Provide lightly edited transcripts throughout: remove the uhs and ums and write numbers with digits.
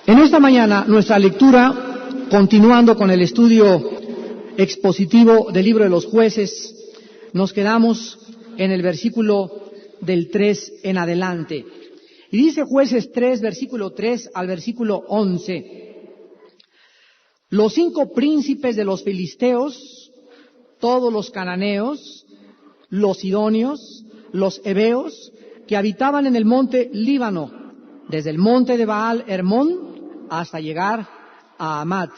En esta mañana, nuestra lectura, continuando con el estudio expositivo del libro de los Jueces, nos quedamos en el versículo del 3 en adelante. Y dice Jueces 3, versículo 3 al versículo 11. Los 5 príncipes de los filisteos, todos los cananeos, los sidonios, los heveos, que habitaban en el monte Líbano, desde el monte de Baal Hermón hasta llegar a Hamat,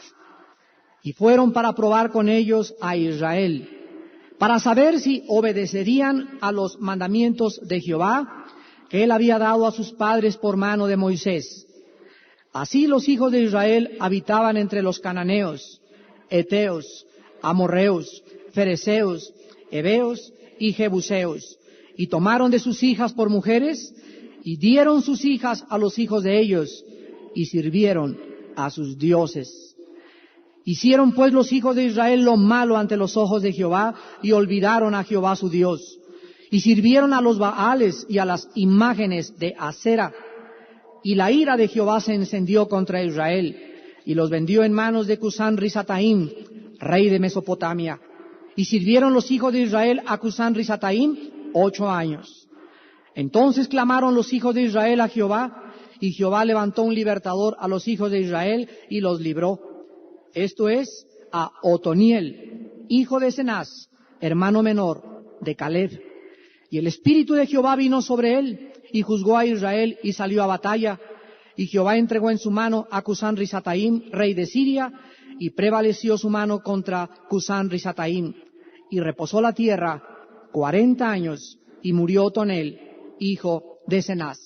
y fueron para probar con ellos a Israel, para saber si obedecerían a los mandamientos de Jehová, que él había dado a sus padres por mano de Moisés. Así los hijos de Israel habitaban entre los cananeos, heteos, amorreos, fereceos, heveos y jebuseos, y tomaron de sus hijas por mujeres, y dieron sus hijas a los hijos de ellos, y sirvieron a sus dioses. Hicieron pues los hijos de Israel lo malo ante los ojos de Jehová, y olvidaron a Jehová su Dios, y sirvieron a los Baales y a las imágenes de Acera. Y la ira de Jehová se encendió contra Israel, y los vendió en manos de Cusán Risataim, rey de Mesopotamia. Y sirvieron los hijos de Israel a Cusán Risataim 8 años. Entonces clamaron los hijos de Israel a Jehová, y Jehová levantó un libertador a los hijos de Israel y los libró. Esto es, a Otoniel, hijo de Cenaz, hermano menor de Caleb. Y el espíritu de Jehová vino sobre él, y juzgó a Israel, y salió a batalla. Y Jehová entregó en su mano a Cusán Risataim, rey de Siria, y prevaleció su mano contra Cusán Risataim. Y reposó la tierra 40 años, y murió Otoniel, hijo de Cenaz.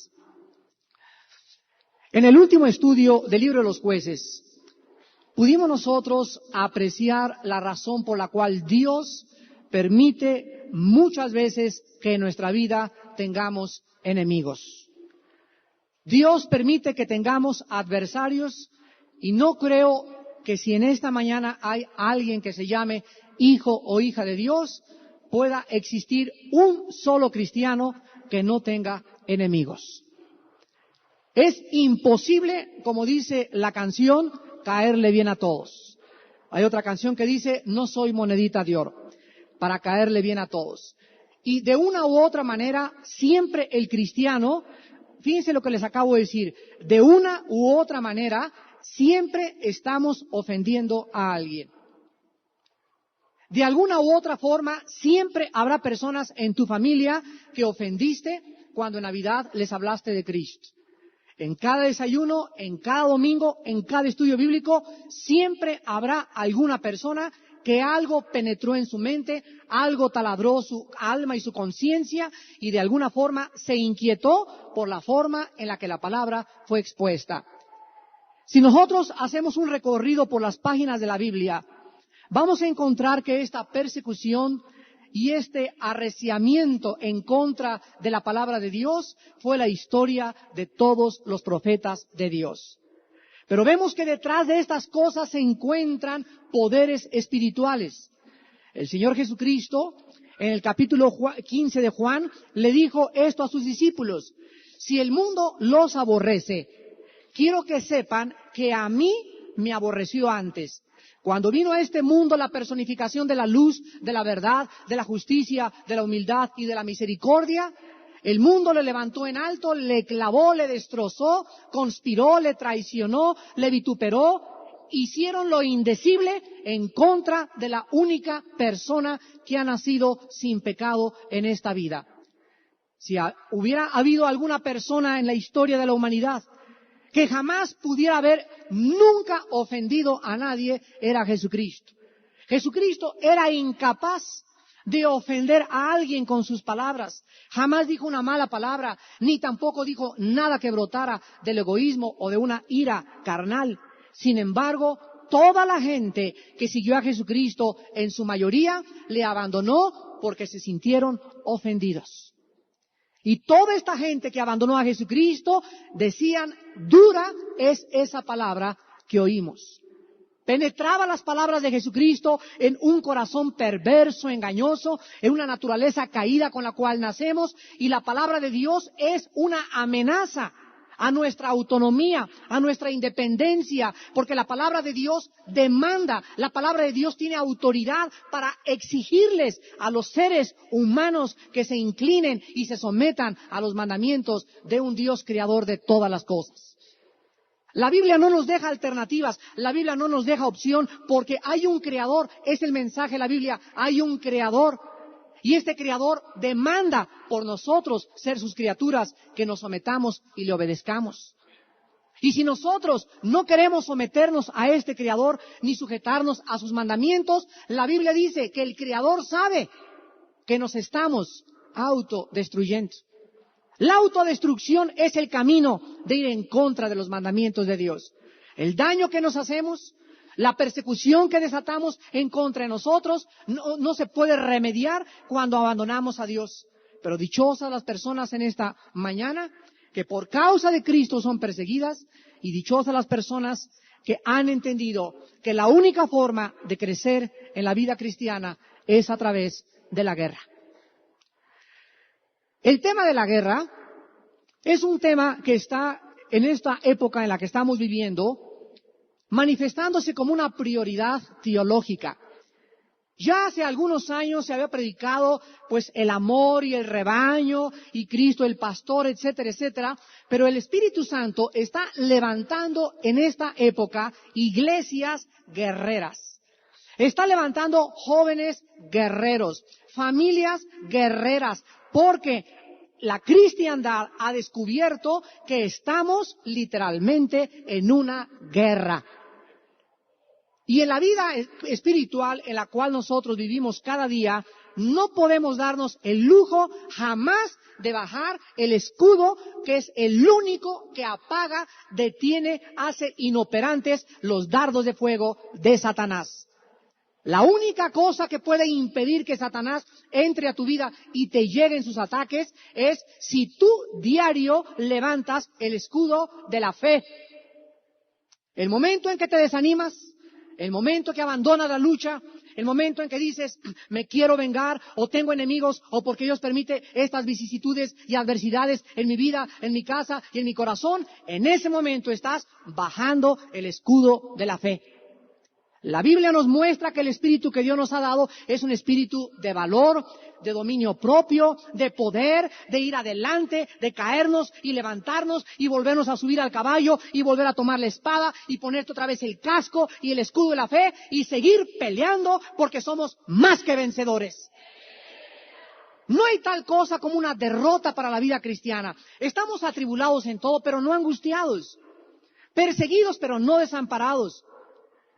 En el último estudio del libro de los Jueces, pudimos nosotros apreciar la razón por la cual Dios permite muchas veces que en nuestra vida tengamos enemigos. Dios permite que tengamos adversarios, y no creo que si en esta mañana hay alguien que se llame hijo o hija de Dios, pueda existir un solo cristiano que no tenga enemigos. Es imposible, como dice la canción, caerle bien a todos. Hay otra canción que dice, no soy monedita de oro, para caerle bien a todos. Y de una u otra manera, siempre el cristiano, fíjense lo que les acabo de decir, de una u otra manera, siempre estamos ofendiendo a alguien. De alguna u otra forma, siempre habrá personas en tu familia que ofendiste cuando en Navidad les hablaste de Cristo. En cada desayuno, en cada domingo, en cada estudio bíblico, siempre habrá alguna persona que algo penetró en su mente, algo taladró su alma y su conciencia, y de alguna forma se inquietó por la forma en la que la palabra fue expuesta. Si nosotros hacemos un recorrido por las páginas de la Biblia, vamos a encontrar que esta persecución y este arreciamiento en contra de la palabra de Dios fue la historia de todos los profetas de Dios. Pero vemos que detrás de estas cosas se encuentran poderes espirituales. El Señor Jesucristo, en el capítulo 15 de Juan, le dijo esto a sus discípulos: si el mundo los aborrece, quiero que sepan que a mí me aborreció antes. Cuando vino a este mundo la personificación de la luz, de la verdad, de la justicia, de la humildad y de la misericordia, el mundo le levantó en alto, le clavó, le destrozó, conspiró, le traicionó, le vituperó, hicieron lo indecible en contra de la única persona que ha nacido sin pecado en esta vida. Si hubiera habido alguna persona en la historia de la humanidad que jamás pudiera haber nunca ofendido a nadie, era Jesucristo. Jesucristo era incapaz de ofender a alguien con sus palabras. Jamás dijo una mala palabra, ni tampoco dijo nada que brotara del egoísmo o de una ira carnal. Sin embargo, toda la gente que siguió a Jesucristo, en su mayoría, le abandonó porque se sintieron ofendidos. Y toda esta gente que abandonó a Jesucristo decían, dura es esa palabra que oímos. Penetraba las palabras de Jesucristo en un corazón perverso, engañoso, en una naturaleza caída con la cual nacemos, y la palabra de Dios es una amenaza a nuestra autonomía, a nuestra independencia, porque la palabra de Dios demanda, la palabra de Dios tiene autoridad para exigirles a los seres humanos que se inclinen y se sometan a los mandamientos de un Dios creador de todas las cosas. La Biblia no nos deja alternativas, la Biblia no nos deja opción, porque hay un creador, es el mensaje de la Biblia, hay un creador. Y este Creador demanda por nosotros, ser sus criaturas, que nos sometamos y le obedezcamos. Y si nosotros no queremos someternos a este Creador, ni sujetarnos a sus mandamientos, la Biblia dice que el Creador sabe que nos estamos autodestruyendo. La autodestrucción es el camino de ir en contra de los mandamientos de Dios. El daño que nos hacemos, la persecución que desatamos en contra de nosotros no se puede remediar cuando abandonamos a Dios. Pero dichosas las personas en esta mañana que por causa de Cristo son perseguidas, y dichosas las personas que han entendido que la única forma de crecer en la vida cristiana es a través de la guerra. El tema de la guerra es un tema que está en esta época en la que estamos viviendo manifestándose como una prioridad teológica. Ya hace algunos años se había predicado pues el amor y el rebaño y Cristo el pastor, etcétera, etcétera, pero el Espíritu Santo está levantando en esta época iglesias guerreras. Está levantando jóvenes guerreros, familias guerreras, porque la cristiandad ha descubierto que estamos literalmente en una guerra. Y en la vida espiritual en la cual nosotros vivimos cada día, no podemos darnos el lujo jamás de bajar el escudo, que es el único que apaga, detiene, hace inoperantes los dardos de fuego de Satanás. La única cosa que puede impedir que Satanás entre a tu vida y te lleguen sus ataques es si tú diario levantas el escudo de la fe. El momento en que te desanimas, el momento que abandonas la lucha, el momento en que dices, me quiero vengar, o tengo enemigos, o porque Dios permite estas vicisitudes y adversidades en mi vida, en mi casa y en mi corazón, en ese momento estás bajando el escudo de la fe. La Biblia nos muestra que el espíritu que Dios nos ha dado es un espíritu de valor, de dominio propio, de poder, de ir adelante, de caernos y levantarnos y volvernos a subir al caballo y volver a tomar la espada y ponerte otra vez el casco y el escudo de la fe y seguir peleando porque somos más que vencedores. No hay tal cosa como una derrota para la vida cristiana. Estamos atribulados en todo, pero no angustiados. Perseguidos, pero no desamparados.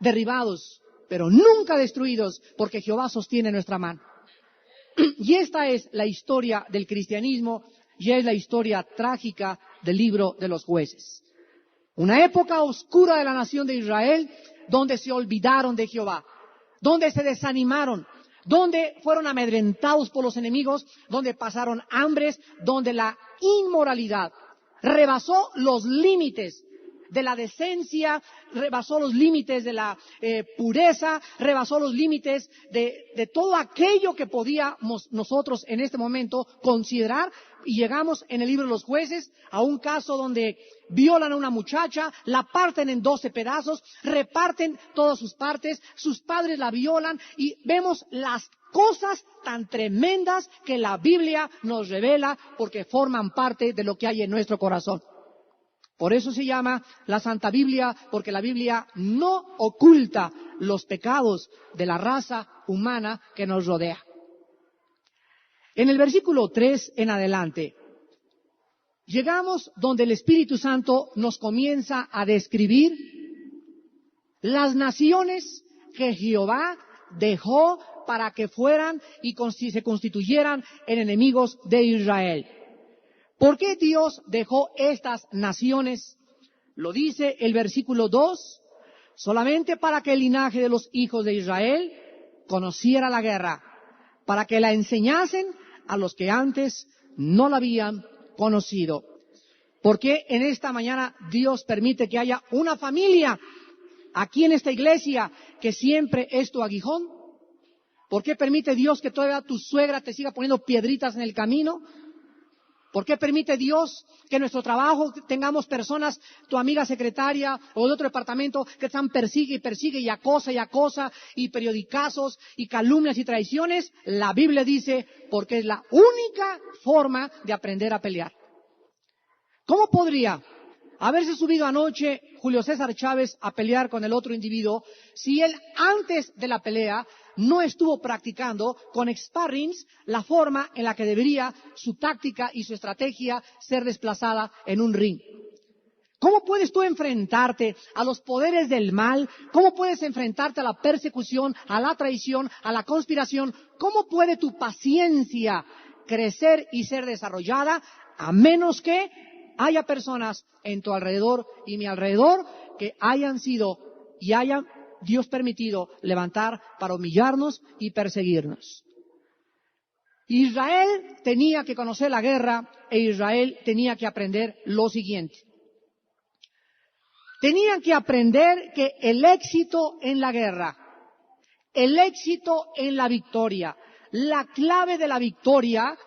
Derribados, pero nunca destruidos, porque Jehová sostiene nuestra mano. Y esta es la historia del cristianismo, y es la historia trágica del libro de los Jueces. Una época oscura de la nación de Israel, donde se olvidaron de Jehová, donde se desanimaron, donde fueron amedrentados por los enemigos, donde pasaron hambres, donde la inmoralidad rebasó los límites de la decencia, rebasó los límites de la pureza, rebasó los límites de todo aquello que podíamos nosotros en este momento considerar, y llegamos en el libro de los Jueces a un caso donde violan a una muchacha, la parten en 12 pedazos, reparten todas sus partes, sus padres la violan, y vemos las cosas tan tremendas que la Biblia nos revela porque forman parte de lo que hay en nuestro corazón. Por eso se llama la Santa Biblia, porque la Biblia no oculta los pecados de la raza humana que nos rodea. En el versículo 3 en adelante, llegamos donde el Espíritu Santo nos comienza a describir las naciones que Jehová dejó para que fueran y se constituyeran en enemigos de Israel. ¿Por qué Dios dejó estas naciones? Lo dice el versículo 2, solamente para que el linaje de los hijos de Israel conociera la guerra, para que la enseñasen a los que antes no la habían conocido. ¿Por qué en esta mañana Dios permite que haya una familia aquí en esta iglesia que siempre es tu aguijón? ¿Por qué permite Dios que todavía tu suegra te siga poniendo piedritas en el camino? ¿Por qué permite Dios que en nuestro trabajo tengamos personas, tu amiga secretaria o de otro departamento, que están persigue y acosa, y periodicazos, y calumnias y traiciones? La Biblia dice, porque es la única forma de aprender a pelear. ¿Cómo podría haberse subido anoche Julio César Chávez a pelear con el otro individuo si él antes de la pelea no estuvo practicando con sparrings la forma en la que debería su táctica y su estrategia ser desplazada en un ring? ¿Cómo puedes tú enfrentarte a los poderes del mal? ¿Cómo puedes enfrentarte a la persecución, a la traición, a la conspiración? ¿Cómo puede tu paciencia crecer y ser desarrollada a menos que haya personas en tu alrededor y mi alrededor que hayan sido y hayan Dios permitido levantar para humillarnos y perseguirnos? Israel tenía que conocer la guerra e Israel tenía que aprender lo siguiente. Tenían que aprender que el éxito en la guerra, el éxito en la victoria, la clave de la victoria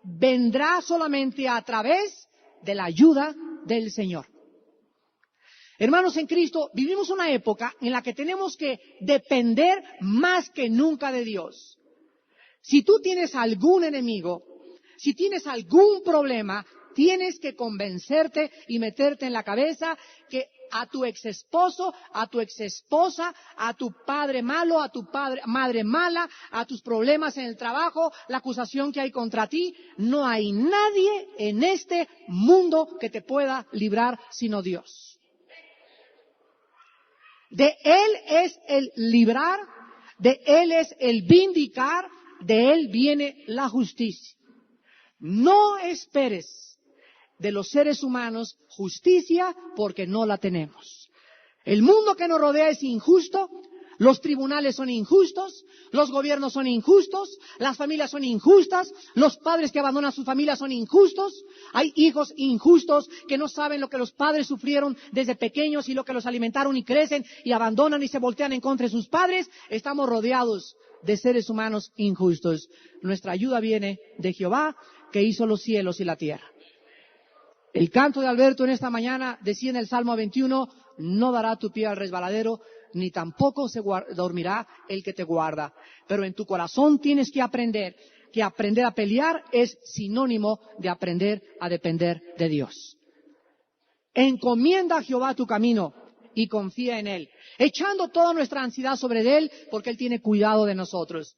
vendrá solamente a través de la ayuda del Señor. Hermanos en Cristo, vivimos una época en la que tenemos que depender más que nunca de Dios. Si tú tienes algún enemigo, si tienes algún problema, tienes que convencerte y meterte en la cabeza que a tu exesposo, a tu exesposa, a tu padre malo, a tu madre mala, a tus problemas en el trabajo, la acusación que hay contra ti, no hay nadie en este mundo que te pueda librar sino Dios. De Él es el librar, de Él es el vindicar, de Él viene la justicia. No esperes de los seres humanos justicia porque no la tenemos. El mundo que nos rodea es injusto, los tribunales son injustos, los gobiernos son injustos, las familias son injustas, los padres que abandonan a sus familias son injustos, hay hijos injustos que no saben lo que los padres sufrieron desde pequeños y lo que los alimentaron y crecen y abandonan y se voltean en contra de sus padres. Estamos rodeados de seres humanos injustos. Nuestra ayuda viene de Jehová, que hizo los cielos y la tierra. El canto de Alberto en esta mañana decía en el Salmo 21, no dará tu pie al resbaladero, ni tampoco se dormirá el que te guarda. Pero en tu corazón tienes que aprender a pelear es sinónimo de aprender a depender de Dios. Encomienda a Jehová tu camino y confía en Él, echando toda nuestra ansiedad sobre Él, porque Él tiene cuidado de nosotros.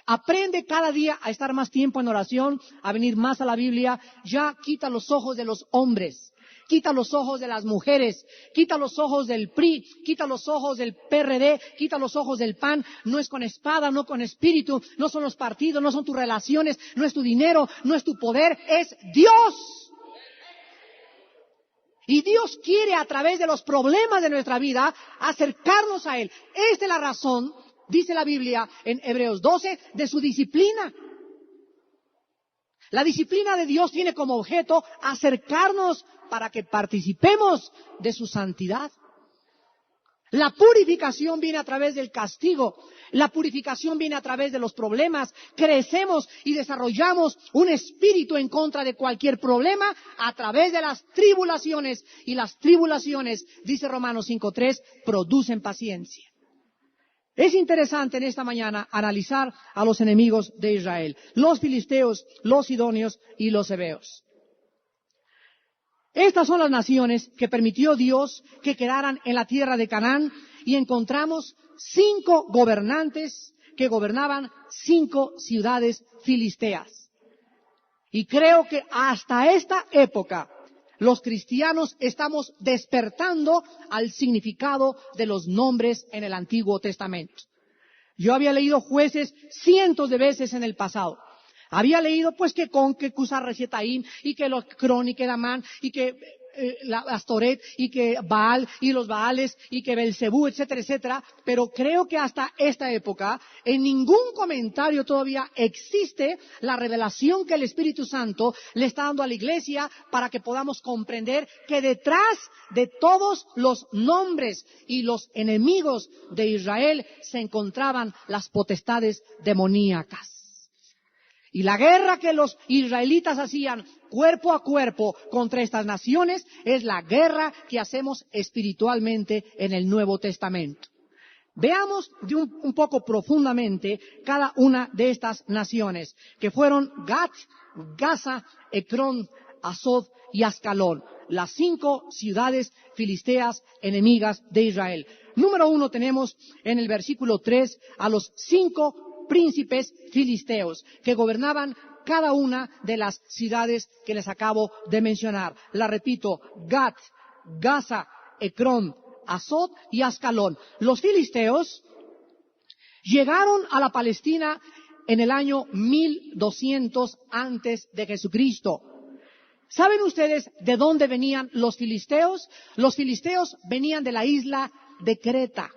Aprende cada día a estar más tiempo en oración, a venir más a la Biblia. Ya quita los ojos de los hombres, quita los ojos de las mujeres, quita los ojos del PRI, quita los ojos del PRD, quita los ojos del PAN. No es con espada, no con espíritu, no son los partidos, no son tus relaciones, no es tu dinero, no es tu poder, es Dios. Y Dios quiere a través de los problemas de nuestra vida acercarnos a Él. Esta es la razón, dice la Biblia en Hebreos 12, de su disciplina. La disciplina de Dios tiene como objeto acercarnos para que participemos de su santidad. La purificación viene a través del castigo. La purificación viene a través de los problemas. Crecemos y desarrollamos un espíritu en contra de cualquier problema a través de las tribulaciones. Y las tribulaciones, dice Romanos 5:3, producen paciencia. Es interesante en esta mañana analizar a los enemigos de Israel, los filisteos, los sidonios y los heveos. Estas son las naciones que permitió Dios que quedaran en la tierra de Canaán y encontramos 5 gobernantes que gobernaban 5 ciudades filisteas. Y creo que hasta esta época los cristianos estamos despertando al significado de los nombres en el Antiguo Testamento. Yo había leído Jueces cientos de veces en el pasado. Había leído pues que Con, que Cusar Resietaim, y que los Crónica de Amán, y que Astoret, y que Baal, y los Baales, y que Belcebú, etcétera, etcétera. Pero creo que hasta esta época, en ningún comentario todavía existe la revelación que el Espíritu Santo le está dando a la iglesia para que podamos comprender que detrás de todos los nombres y los enemigos de Israel se encontraban las potestades demoníacas. Y la guerra que los israelitas hacían cuerpo a cuerpo contra estas naciones es la guerra que hacemos espiritualmente en el Nuevo Testamento. Veamos de un poco profundamente cada una de estas naciones, que fueron Gat, Gaza, Ecrón, Asod y Ascalón, las 5 ciudades filisteas enemigas de Israel. Número 1 tenemos en el versículo 3 a los 5 príncipes filisteos que gobernaban cada una de las ciudades que les acabo de mencionar. La repito, Gat, Gaza, Ecrón, Asod y Ascalón. Los filisteos llegaron a la Palestina en el año 1200 antes de Jesucristo. ¿Saben ustedes de dónde venían los filisteos? Los filisteos venían de la isla de Creta.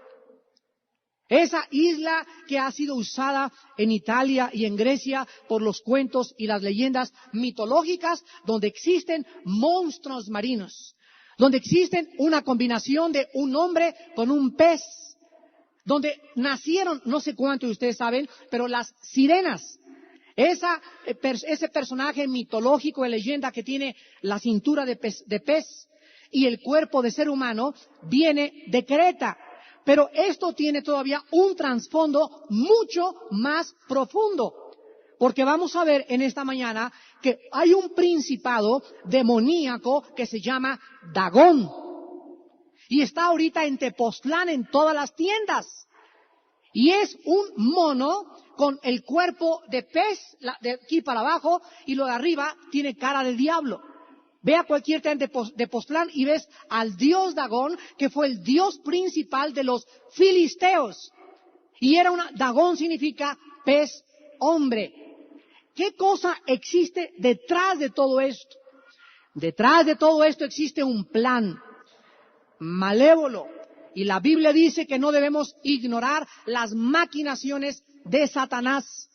Esa isla que ha sido usada en Italia y en Grecia por los cuentos y las leyendas mitológicas, donde existen monstruos marinos, donde existen una combinación de un hombre con un pez, donde nacieron, no sé cuántos de ustedes saben, pero las sirenas. Ese personaje mitológico de leyenda que tiene la cintura de pez y el cuerpo de ser humano viene de Creta. Pero esto tiene todavía un trasfondo mucho más profundo. Porque vamos a ver en esta mañana que hay un principado demoníaco que se llama Dagón. Y está ahorita en Tepoztlán en todas las tiendas. Y es un mono con el cuerpo de pez de aquí para abajo y lo de arriba tiene cara de diablo. Ve a cualquier tienda de Tepoztlán y ves al dios Dagón, que fue el dios principal de los filisteos. Y Dagón significa pez hombre. ¿Qué cosa existe detrás de todo esto? Detrás de todo esto existe un plan malévolo. Y la Biblia dice que no debemos ignorar las maquinaciones de Satanás.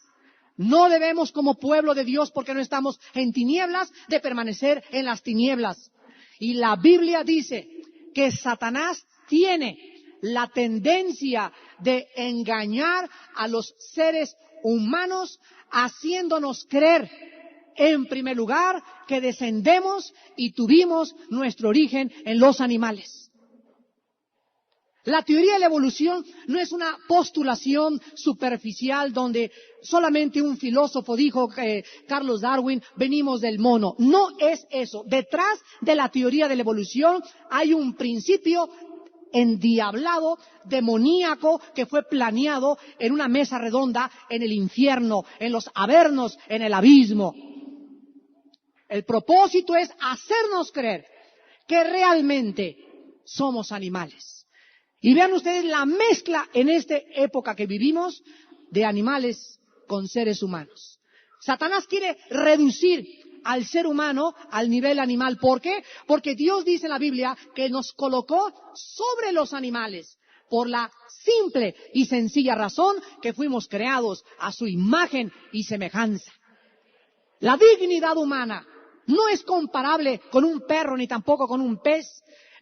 No debemos como pueblo de Dios, porque no estamos en tinieblas, de permanecer en las tinieblas. Y la Biblia dice que Satanás tiene la tendencia de engañar a los seres humanos, haciéndonos creer, en primer lugar, que descendemos y tuvimos nuestro origen en los animales. La teoría de la evolución no es una postulación superficial donde solamente un filósofo dijo que Carlos Darwin venimos del mono. No es eso. Detrás de la teoría de la evolución hay un principio endiablado, demoníaco, que fue planeado en una mesa redonda en el infierno, en los avernos, en el abismo. El propósito es hacernos creer que realmente somos animales. Y vean ustedes la mezcla en esta época que vivimos de animales con seres humanos. Satanás quiere reducir al ser humano al nivel animal. ¿Por qué? Porque Dios dice en la Biblia que nos colocó sobre los animales por la simple y sencilla razón que fuimos creados a su imagen y semejanza. La dignidad humana no es comparable con un perro ni tampoco con un pez,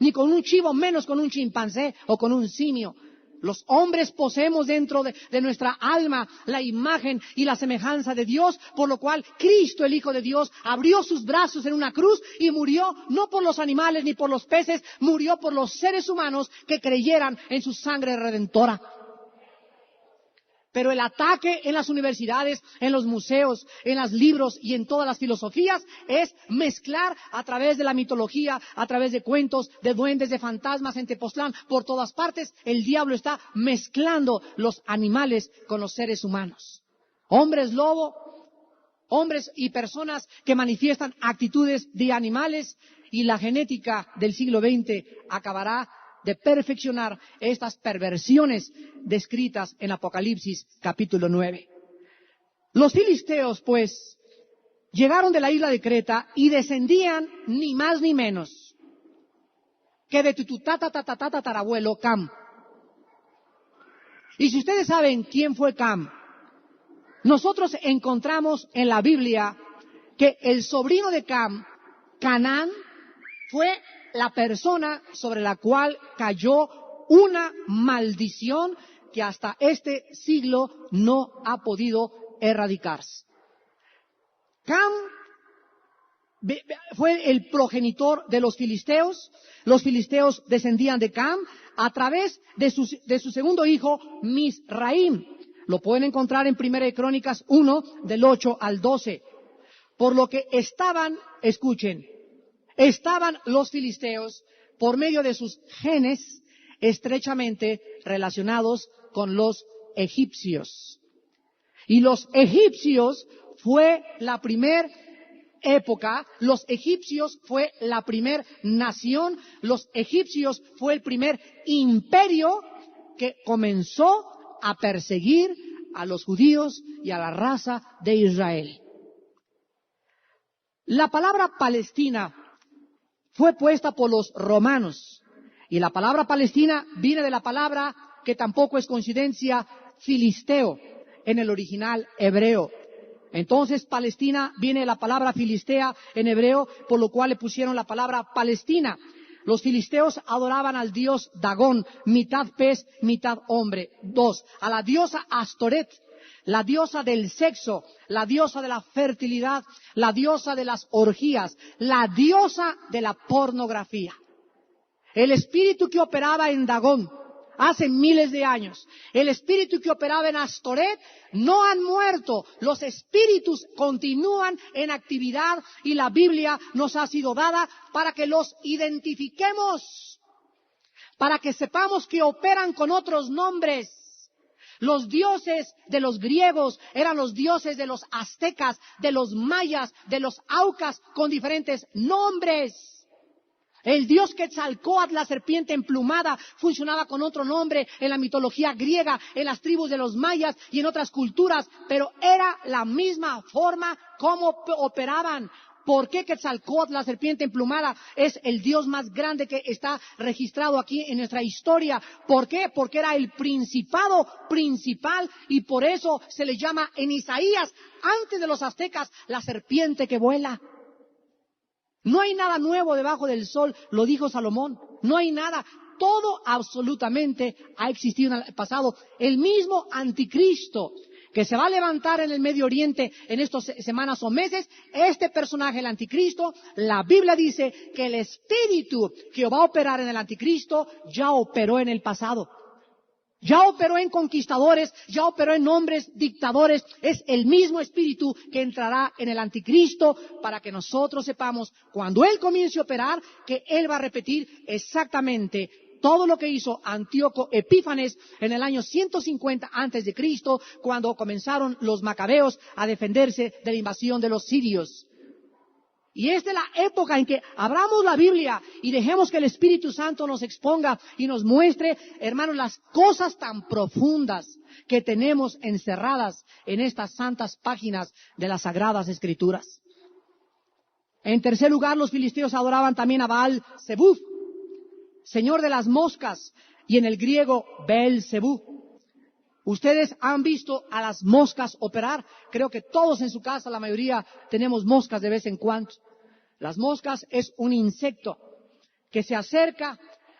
ni con un chivo, menos con un chimpancé o con un simio. Los hombres poseemos dentro de nuestra alma la imagen y la semejanza de Dios, por lo cual Cristo, el Hijo de Dios, abrió sus brazos en una cruz y murió no por los animales ni por los peces, murió por los seres humanos que creyeran en su sangre redentora. Pero el ataque en las universidades, en los museos, en los libros y en todas las filosofías es mezclar a través de la mitología, a través de cuentos, de duendes, de fantasmas en Tepoztlán, por todas partes. El diablo está mezclando los animales con los seres humanos. Hombres lobo, hombres y personas que manifiestan actitudes de animales, y la genética del siglo XX acabará de perfeccionar estas perversiones descritas en Apocalipsis capítulo 9. Los filisteos, pues, llegaron de la isla de Creta y descendían ni más ni menos que de tu tatarabuelo Cam. Y si ustedes saben quién fue Cam, nosotros encontramos en la Biblia que el sobrino de Cam, Canaán, fue la persona sobre la cual cayó una maldición que hasta este siglo no ha podido erradicarse. Cam fue el progenitor de los filisteos. Los filisteos descendían de Cam a través de su segundo hijo, Misraim. Lo pueden encontrar en 1 Crónicas 1, del 8 al 12. Por lo que estaban los filisteos por medio de sus genes estrechamente relacionados con los egipcios. Y los egipcios fue la primer época, los egipcios fue la primer nación, los egipcios fue el primer imperio que comenzó a perseguir a los judíos y a la raza de Israel. La palabra Palestina fue puesta por los romanos, y la palabra Palestina viene de la palabra, que tampoco es coincidencia, filisteo, en el original hebreo. Entonces Palestina viene de la palabra filistea en hebreo, por lo cual le pusieron la palabra Palestina. Los filisteos adoraban al dios Dagón, mitad pez, mitad hombre. 2. A la diosa Astoret, la diosa del sexo, la diosa de la fertilidad, la diosa de las orgías, la diosa de la pornografía. El espíritu que operaba en Dagón hace miles de años, el espíritu que operaba en Astoret, no han muerto. Los espíritus continúan en actividad y la Biblia nos ha sido dada para que los identifiquemos, para que sepamos que operan con otros nombres. Los dioses de los griegos eran los dioses de los aztecas, de los mayas, de los aucas, con diferentes nombres. El dios Quetzalcóatl, la serpiente emplumada, funcionaba con otro nombre en la mitología griega, en las tribus de los mayas y en otras culturas, pero era la misma forma como operaban. ¿Por qué Quetzalcóatl, la serpiente emplumada, es el dios más grande que está registrado aquí en nuestra historia? ¿Por qué? Porque era el principado principal y por eso se le llama en Isaías, antes de los aztecas, la serpiente que vuela. No hay nada nuevo debajo del sol, lo dijo Salomón. No hay nada. Todo absolutamente ha existido en el pasado. El mismo anticristo que se va a levantar en el Medio Oriente en estas semanas o meses, este personaje, el anticristo, la Biblia dice que el espíritu que va a operar en el anticristo ya operó en el pasado. Ya operó en conquistadores, ya operó en hombres dictadores. Es el mismo espíritu que entrará en el anticristo para que nosotros sepamos, cuando él comience a operar, que él va a repetir exactamente todo lo que hizo Antíoco Epífanes en el año 150 antes de Cristo, cuando comenzaron los macabeos a defenderse de la invasión de los sirios. Y esta es la época en que abramos la Biblia y dejemos que el Espíritu Santo nos exponga y nos muestre, hermanos, las cosas tan profundas que tenemos encerradas en estas santas páginas de las Sagradas Escrituras. En tercer lugar, los filisteos adoraban también a Baal Zebub, señor de las moscas, y en el griego Beelzebú. Ustedes han visto a las moscas operar. Creo que todos en su casa, la mayoría, tenemos moscas de vez en cuando. Las moscas es un insecto que se acerca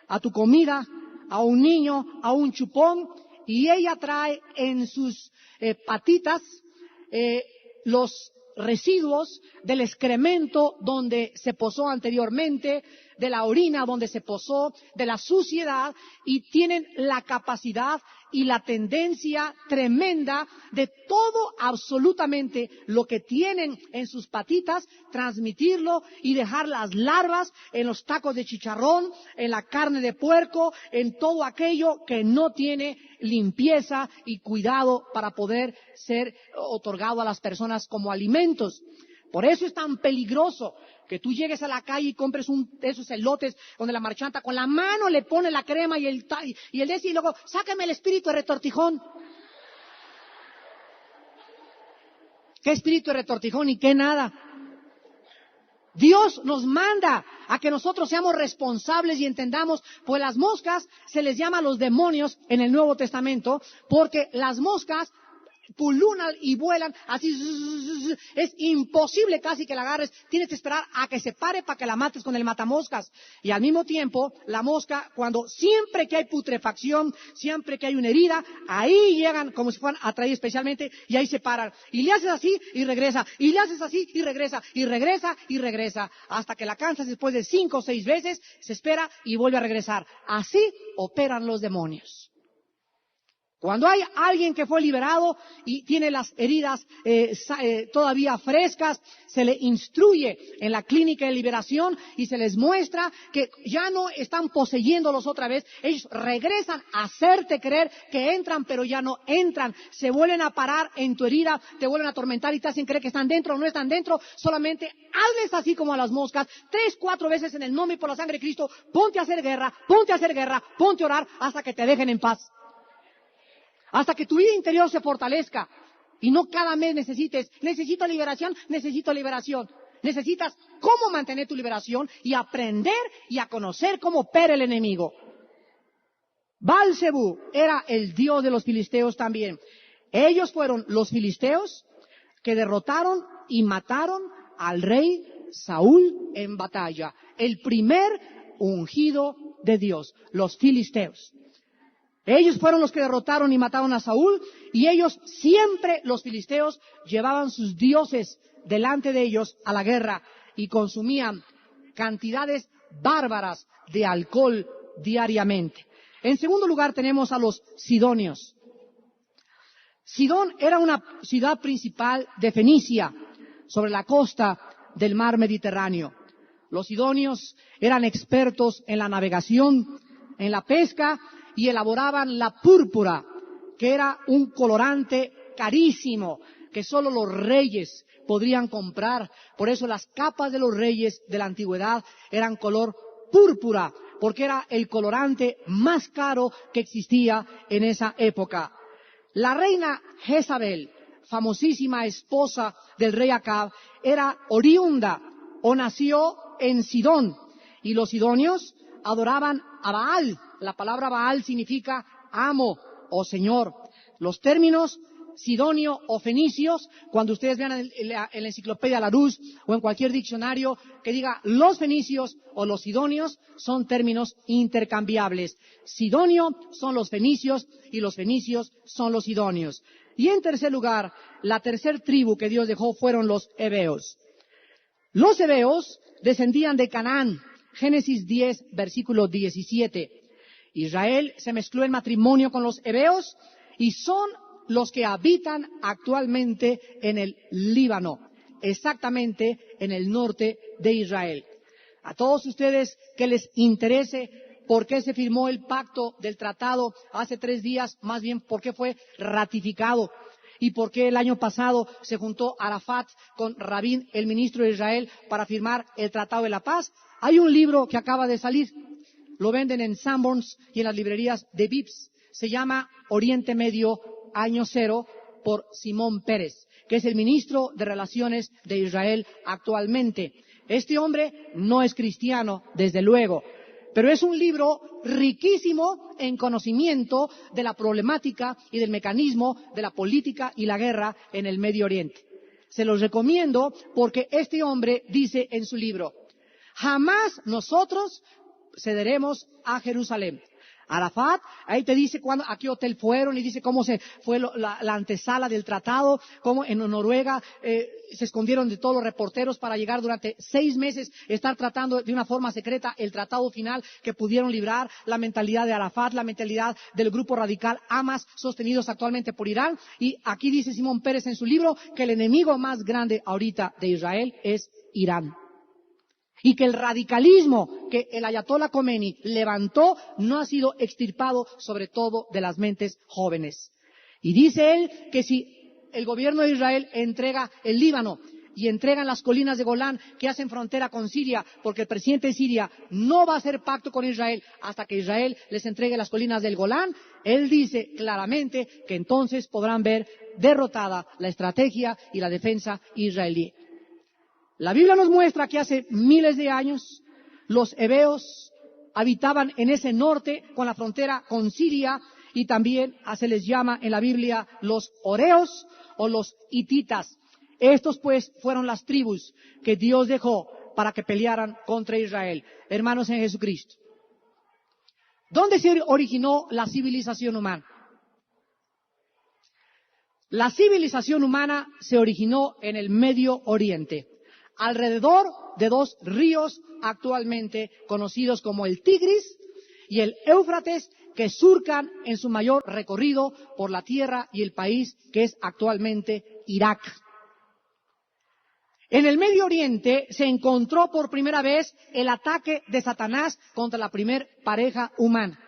a tu comida, a un niño, a un chupón, y ella trae en sus patitas los residuos del excremento donde se posó anteriormente, de la orina donde se posó, de la suciedad, y tienen la capacidad y la tendencia tremenda de todo absolutamente lo que tienen en sus patitas, transmitirlo y dejar las larvas en los tacos de chicharrón, en la carne de puerco, en todo aquello que no tiene limpieza y cuidado para poder ser otorgado a las personas como alimentos. Por eso es tan peligroso que tú llegues a la calle y compres de esos elotes donde la marchanta con la mano le pone la crema y el y luego sáqueme el espíritu de retortijón. ¿Qué espíritu de retortijón y qué nada? Dios nos manda a que nosotros seamos responsables y entendamos, pues las moscas se les llama los demonios en el Nuevo Testamento, porque las moscas pululan y vuelan así. Es imposible casi que la agarres. Tienes que esperar a que se pare para que la mates con el matamoscas. Y al mismo tiempo, la mosca, cuando siempre que hay putrefacción, siempre que hay una herida, ahí llegan como si fueran atraídos especialmente y ahí se paran. Y le haces así y regresa. Y le haces así y regresa. Y regresa y regresa. Hasta que la cansas después de 5 o 6 veces, se espera y vuelve a regresar. Así operan los demonios. Cuando hay alguien que fue liberado y tiene las heridas todavía frescas, se le instruye en la clínica de liberación y se les muestra que ya no están poseyéndolos otra vez. Ellos regresan a hacerte creer que entran, pero ya no entran. Se vuelven a parar en tu herida, te vuelven a atormentar y te hacen creer que están dentro o no están dentro. Solamente hazles así como a las moscas, 3, 4 veces en el nombre y por la sangre de Cristo. Ponte a hacer guerra, ponte a orar hasta que te dejen en paz. Hasta que tu vida interior se fortalezca y no cada mes necesito liberación. Necesitas cómo mantener tu liberación y aprender y a conocer cómo opera el enemigo. Baal-zebú era el dios de los filisteos también. Ellos fueron los filisteos que derrotaron y mataron al rey Saúl en batalla. El primer ungido de Dios, los filisteos. Ellos fueron los que derrotaron y mataron a Saúl, y ellos siempre, los filisteos, llevaban sus dioses delante de ellos a la guerra y consumían cantidades bárbaras de alcohol diariamente. En segundo lugar tenemos a los sidonios. Sidón era una ciudad principal de Fenicia, sobre la costa del mar Mediterráneo. Los sidonios eran expertos en la navegación, en la pesca, y elaboraban la púrpura, que era un colorante carísimo, que solo los reyes podrían comprar. Por eso las capas de los reyes de la antigüedad eran color púrpura, porque era el colorante más caro que existía en esa época. La reina Jezabel, famosísima esposa del rey Acab, era oriunda o nació en Sidón, y los sidonios adoraban a Baal. La palabra Baal significa amo o señor. Los términos sidonio o fenicios, cuando ustedes vean en la enciclopedia Larousse o en cualquier diccionario que diga los fenicios o los sidonios, son términos intercambiables. Sidonio son los fenicios y los fenicios son los sidonios. Y en tercer lugar, la tercer tribu que Dios dejó fueron los heveos. Los heveos descendían de Canaán. Génesis 10, versículo 17. Israel se mezcló en matrimonio con los heveos y son los que habitan actualmente en el Líbano, exactamente en el norte de Israel. A todos ustedes que les interese por qué se firmó el pacto del tratado hace 3 días, más bien por qué fue ratificado y por qué el año pasado se juntó Arafat con Rabin, el ministro de Israel, para firmar el Tratado de la Paz, hay un libro que acaba de salir. Lo venden en Sanborns y en las librerías de Vips. Se llama Oriente Medio, Año Cero, por Simón Pérez, que es el ministro de Relaciones de Israel actualmente. Este hombre no es cristiano, desde luego, pero es un libro riquísimo en conocimiento de la problemática y del mecanismo de la política y la guerra en el Medio Oriente. Se los recomiendo porque este hombre dice en su libro: jamás nosotros cederemos a Jerusalén. Arafat, ahí te dice a qué hotel fueron y dice cómo se fue la antesala del tratado, cómo en Noruega se escondieron de todos los reporteros para llegar durante 6 meses, estar tratando de una forma secreta el tratado final que pudieron librar. La mentalidad de Arafat, la mentalidad del grupo radical Hamas, sostenidos actualmente por Irán. Y aquí dice Simón Pérez en su libro que el enemigo más grande ahorita de Israel es Irán. Y que el radicalismo que el Ayatollah Khomeini levantó no ha sido extirpado, sobre todo de las mentes jóvenes. Y dice él que si el gobierno de Israel entrega el Líbano y entregan las colinas de Golán que hacen frontera con Siria, porque el presidente de Siria no va a hacer pacto con Israel hasta que Israel les entregue las colinas del Golán, él dice claramente que entonces podrán ver derrotada la estrategia y la defensa israelí. La Biblia nos muestra que hace miles de años los heveos habitaban en ese norte con la frontera con Siria y también se les llama en la Biblia los Horeos o los Hititas. Estos pues fueron las tribus que Dios dejó para que pelearan contra Israel. Hermanos en Jesucristo, ¿dónde se originó la civilización humana? La civilización humana se originó en el Medio Oriente, alrededor de dos ríos actualmente conocidos como el Tigris y el Éufrates, que surcan en su mayor recorrido por la tierra y el país que es actualmente Irak. En el Medio Oriente se encontró por primera vez el ataque de Satanás contra la primer pareja humana.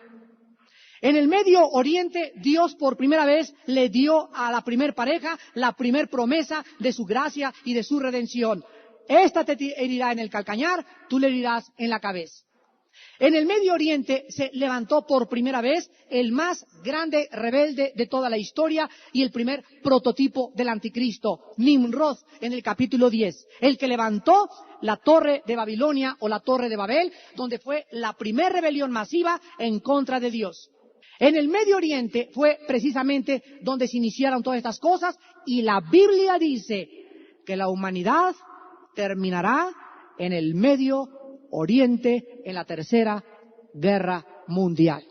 En el Medio Oriente, Dios por primera vez le dio a la primer pareja la primer promesa de su gracia y de su redención. Esta te herirá en el calcañar, tú le herirás en la cabeza. En el Medio Oriente se levantó por primera vez el más grande rebelde de toda la historia y el primer prototipo del anticristo, Nimrod, en el capítulo 10. El que levantó la torre de Babilonia o la torre de Babel, donde fue la primera rebelión masiva en contra de Dios. En el Medio Oriente fue precisamente donde se iniciaron todas estas cosas y la Biblia dice que la humanidad terminará en el Medio Oriente en la Tercera Guerra Mundial.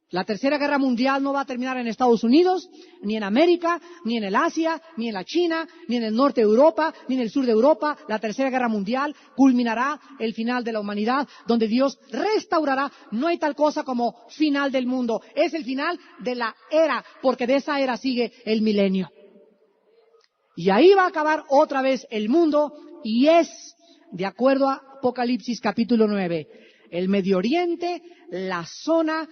La Tercera Guerra Mundial no va a terminar en Estados Unidos, ni en América, ni en el Asia, ni en la China, ni en el norte de Europa, ni en el sur de Europa. La Tercera Guerra Mundial culminará el final de la humanidad, donde Dios restaurará. No hay tal cosa como final del mundo. Es el final de la era, porque de esa era sigue el milenio. Y ahí va a acabar otra vez el mundo, y es, de acuerdo a Apocalipsis capítulo 9, el Medio Oriente, la zona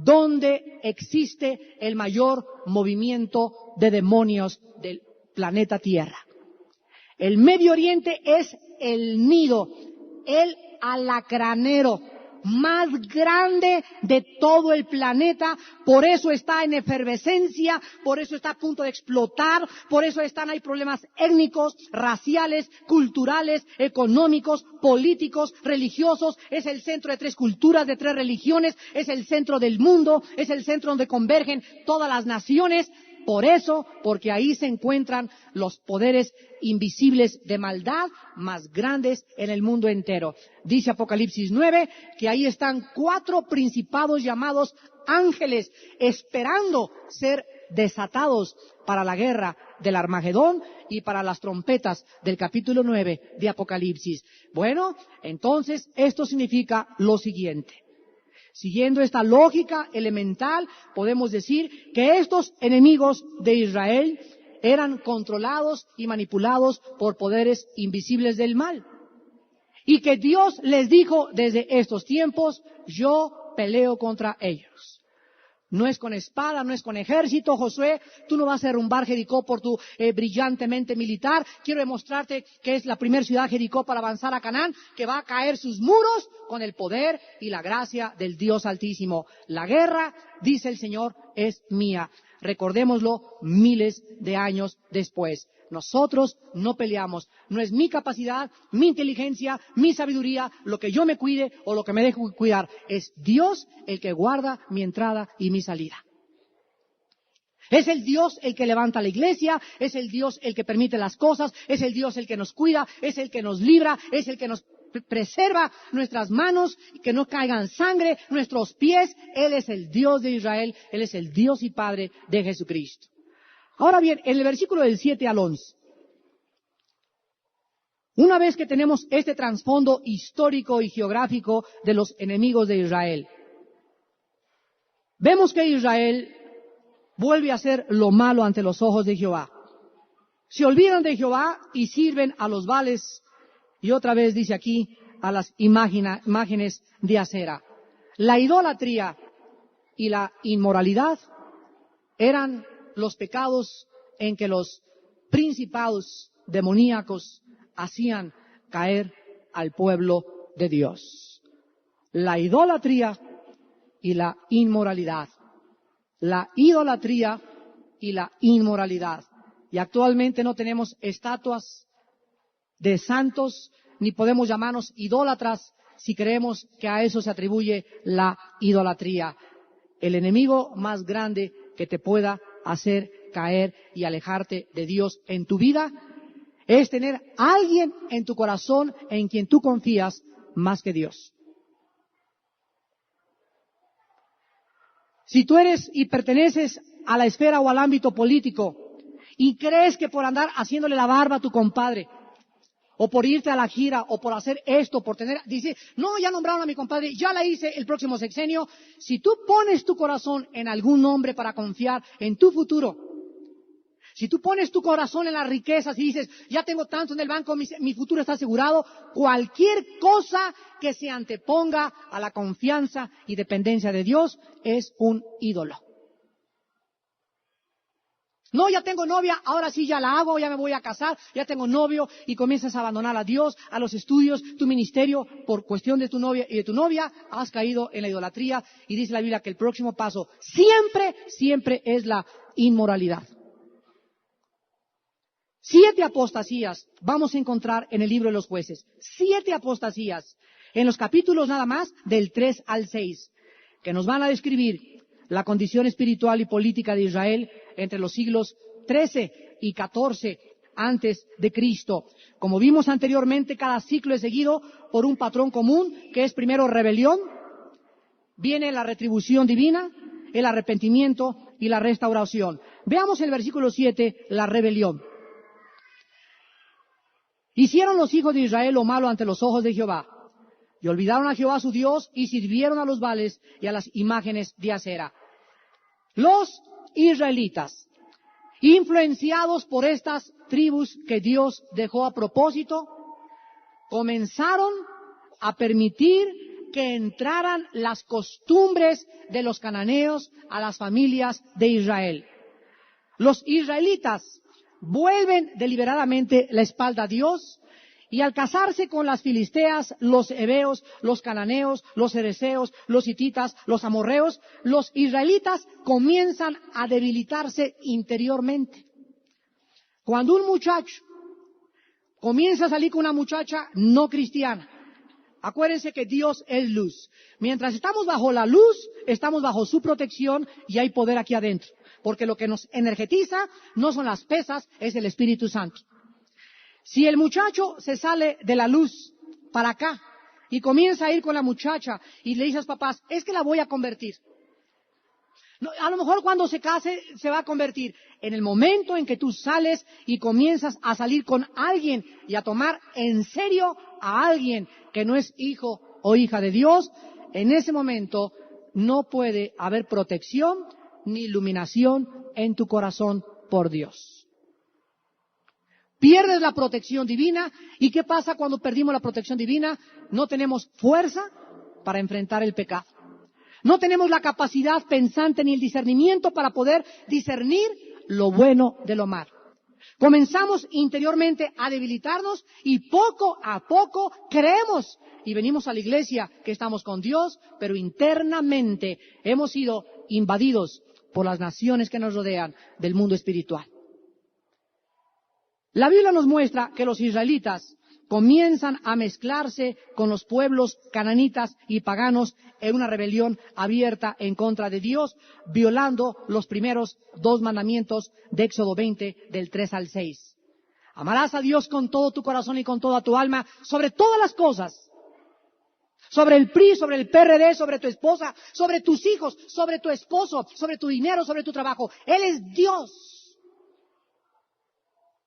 donde existe el mayor movimiento de demonios del planeta Tierra. El Medio Oriente es el nido, el alacranero más grande de todo el planeta, por eso está en efervescencia, por eso está a punto de explotar, por eso hay problemas étnicos, raciales, culturales, económicos, políticos, religiosos. Es el centro de 3 culturas, de 3 religiones, es el centro del mundo, es el centro donde convergen todas las naciones. Por eso, porque ahí se encuentran los poderes invisibles de maldad más grandes en el mundo entero. Dice Apocalipsis 9 que ahí están 4 principados llamados ángeles, esperando ser desatados para la guerra del Armagedón y para las trompetas del capítulo 9 de Apocalipsis. Bueno, entonces esto significa lo siguiente. Siguiendo esta lógica elemental, podemos decir que estos enemigos de Israel eran controlados y manipulados por poderes invisibles del mal. Y que Dios les dijo desde estos tiempos, yo peleo contra ellos. No es con espada, no es con ejército, Josué, tú no vas a derrumbar Jericó por tu brillantemente militar. Quiero demostrarte que es la primera ciudad Jericó para avanzar a Canaán, que va a caer sus muros con el poder y la gracia del Dios Altísimo. La guerra, dice el Señor, es mía. Recordémoslo miles de años después. Nosotros no peleamos. No es mi capacidad, mi inteligencia, mi sabiduría, lo que yo me cuide o lo que me dejo cuidar. Es Dios el que guarda mi entrada y mi salida. Es el Dios el que levanta la iglesia, es el Dios el que permite las cosas, es el Dios el que nos cuida, es el que nos libra, es el que nos preserva nuestras manos, que no caigan sangre, nuestros pies. Él es el Dios de Israel, Él es el Dios y Padre de Jesucristo. Ahora bien, en el versículo del 7 al 11, una vez que tenemos este trasfondo histórico y geográfico de los enemigos de Israel, vemos que Israel vuelve a hacer lo malo ante los ojos de Jehová. Se olvidan de Jehová y sirven a los Baales, y otra vez dice aquí, a las imágenes de acera. La idolatría y la inmoralidad eran los pecados en que los principados demoníacos hacían caer al pueblo de Dios. La idolatría y la inmoralidad. La idolatría y la inmoralidad. Y actualmente no tenemos estatuas de santos, ni podemos llamarnos idólatras si creemos que a eso se atribuye la idolatría. el enemigo más grande que te pueda hacer caer y alejarte de Dios en tu vida es tener a alguien en tu corazón en quien tú confías más que Dios. Si tú eres y perteneces a la esfera o al ámbito político y crees que por andar haciéndole la barba a tu compadre, o por irte a la gira, o por hacer esto, por tener, dice, no, ya nombraron a mi compadre, ya la hice el próximo sexenio. Si tú pones tu corazón en algún hombre para confiar en tu futuro, si tú pones tu corazón en las riquezas y dices, ya tengo tanto en el banco, mi futuro está asegurado, cualquier cosa que se anteponga a la confianza y dependencia de Dios es un ídolo. No, ya tengo novia, ahora sí ya la hago, ya me voy a casar, ya tengo novio, y comienzas a abandonar a Dios, a los estudios, tu ministerio, por cuestión de tu novia y de tu novia, has caído en la idolatría, y dice la Biblia que el próximo paso siempre es la inmoralidad. 7 apostasías vamos a encontrar en el libro de los Jueces. 7 apostasías en los capítulos nada más del 3 al 6, que nos van a describir la condición espiritual y política de Israel entre los siglos 13 y 14 antes de Cristo. Como vimos anteriormente, cada ciclo es seguido por un patrón común, que es primero rebelión, viene la retribución divina, el arrepentimiento y la restauración. Veamos el versículo 7, la rebelión. Hicieron los hijos de Israel lo malo ante los ojos de Jehová, y olvidaron a Jehová su Dios, y sirvieron a los Baales y a las imágenes de acera. Los israelitas, influenciados por estas tribus que Dios dejó a propósito, comenzaron a permitir que entraran las costumbres de los cananeos a las familias de Israel. Los israelitas vuelven deliberadamente la espalda a Dios, y al casarse con las filisteas, los heveos, los cananeos, los cerezeos, los hititas, los amorreos, los israelitas comienzan a debilitarse interiormente. Cuando un muchacho comienza a salir con una muchacha no cristiana, acuérdense que Dios es luz. Mientras estamos bajo la luz, estamos bajo su protección y hay poder aquí adentro. Porque lo que nos energetiza no son las pesas, es el Espíritu Santo. Si el muchacho se sale de la luz para acá y comienza a ir con la muchacha y le dice a los papás, es que la voy a convertir. No, a lo mejor cuando se case se va a convertir. En el momento en que tú sales y comienzas a salir con alguien y a tomar en serio a alguien que no es hijo o hija de Dios, en ese momento no puede haber protección ni iluminación en tu corazón por Dios. Pierdes la protección divina. ¿Y qué pasa cuando perdimos la protección divina? No tenemos fuerza para enfrentar el pecado. No tenemos la capacidad pensante ni el discernimiento para poder discernir lo bueno de lo malo. Comenzamos interiormente a debilitarnos y poco a poco creemos y venimos a la iglesia que estamos con Dios, pero internamente hemos sido invadidos por las naciones que nos rodean del mundo espiritual. La Biblia nos muestra que los israelitas comienzan a mezclarse con los pueblos cananitas y paganos en una rebelión abierta en contra de Dios, violando los primeros 2 mandamientos de Éxodo 20, del 3 al 6. Amarás a Dios con todo tu corazón y con toda tu alma, sobre todas las cosas. Sobre el PRI, sobre el PRD, sobre tu esposa, sobre tus hijos, sobre tu esposo, sobre tu dinero, sobre tu trabajo. Él es Dios.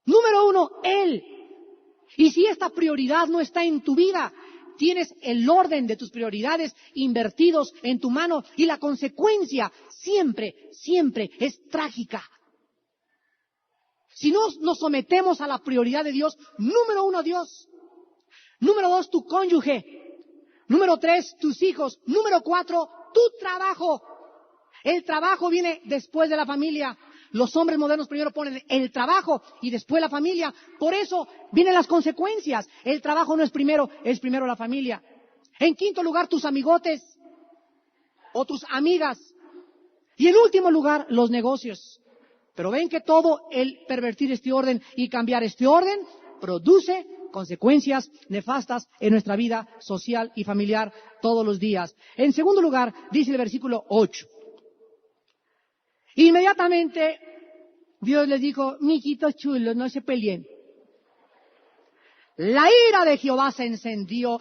Número 1, Él. Y si esta prioridad no está en tu vida, tienes el orden de tus prioridades invertidos en tu mano y la consecuencia siempre es trágica. Si no nos sometemos a la prioridad de Dios, número 1, Dios. Número 2, tu cónyuge. Número 3, tus hijos. Número 4, tu trabajo. El trabajo viene después de la familia. Los hombres modernos primero ponen el trabajo y después la familia. Por eso vienen las consecuencias. El trabajo no es primero la familia. En quinto lugar, tus amigotes o tus amigas. Y en último lugar, los negocios. Pero ven que todo el pervertir este orden y cambiar este orden produce consecuencias nefastas en nuestra vida social y familiar todos los días. En segundo lugar, dice el versículo 8. Inmediatamente Dios les dijo, mijitos chulos, no se peleen. La ira de Jehová se encendió.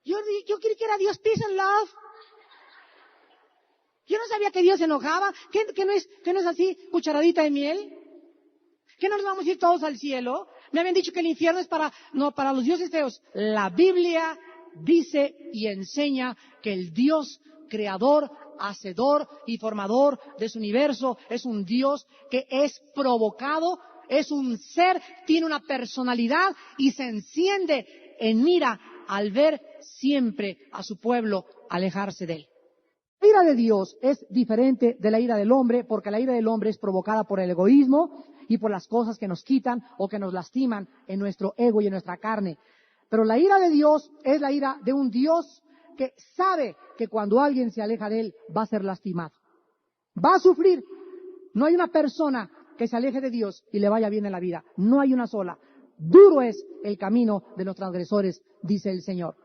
Yo creí que era Dios peace and love. Yo no sabía que Dios se enojaba. ¿Que no es así, cucharadita de miel? ¿Que no nos vamos a ir todos al cielo? Me habían dicho que el infierno es para los dioses feos. La Biblia dice y enseña que el Dios creador, hacedor y formador de su universo es un Dios que es provocado, es un ser, tiene una personalidad y se enciende en ira al ver siempre a su pueblo alejarse de él. La ira de Dios es diferente de la ira del hombre, porque la ira del hombre es provocada por el egoísmo y por las cosas que nos quitan o que nos lastiman en nuestro ego y en nuestra carne. Pero la ira de Dios es la ira de un Dios que sabe que cuando alguien se aleja de él va a ser lastimado, va a sufrir. No hay una persona que se aleje de Dios y le vaya bien en la vida. No hay una sola. Duro es el camino de los transgresores, dice el Señor.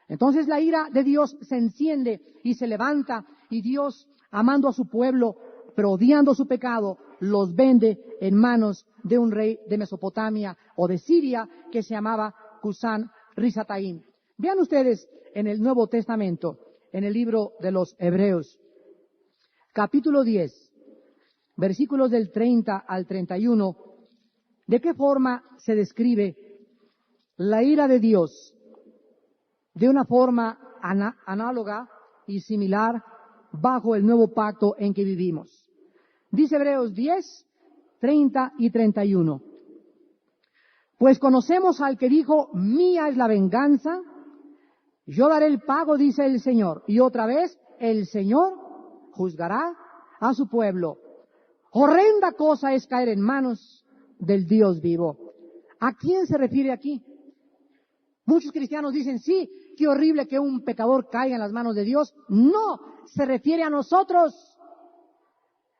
Entonces la ira de Dios se enciende y se levanta, y Dios, amando a su pueblo, pero odiando su pecado, los vende en manos de un rey de Mesopotamia o de Siria que se llamaba Cusán Risataim. Vean ustedes en el Nuevo Testamento, en el libro de los Hebreos, capítulo 10, versículos del 30 al 31, de qué forma se describe la ira de Dios de una forma análoga y similar bajo el nuevo pacto en que vivimos. Dice Hebreos 10, 30 y 31. Pues conocemos al que dijo, mía es la venganza, yo daré el pago, dice el Señor. Y otra vez, el Señor juzgará a su pueblo. Horrenda cosa es caer en manos del Dios vivo. ¿A quién se refiere aquí? Muchos cristianos dicen, sí, qué horrible que un pecador caiga en las manos de Dios. No, se refiere a nosotros.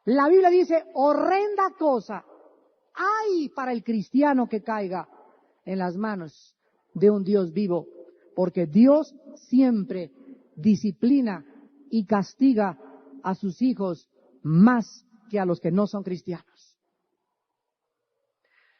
La Biblia dice, horrenda cosa hay para el cristiano que caiga en las manos de un Dios vivo, porque Dios siempre disciplina y castiga a sus hijos más que a los que no son cristianos.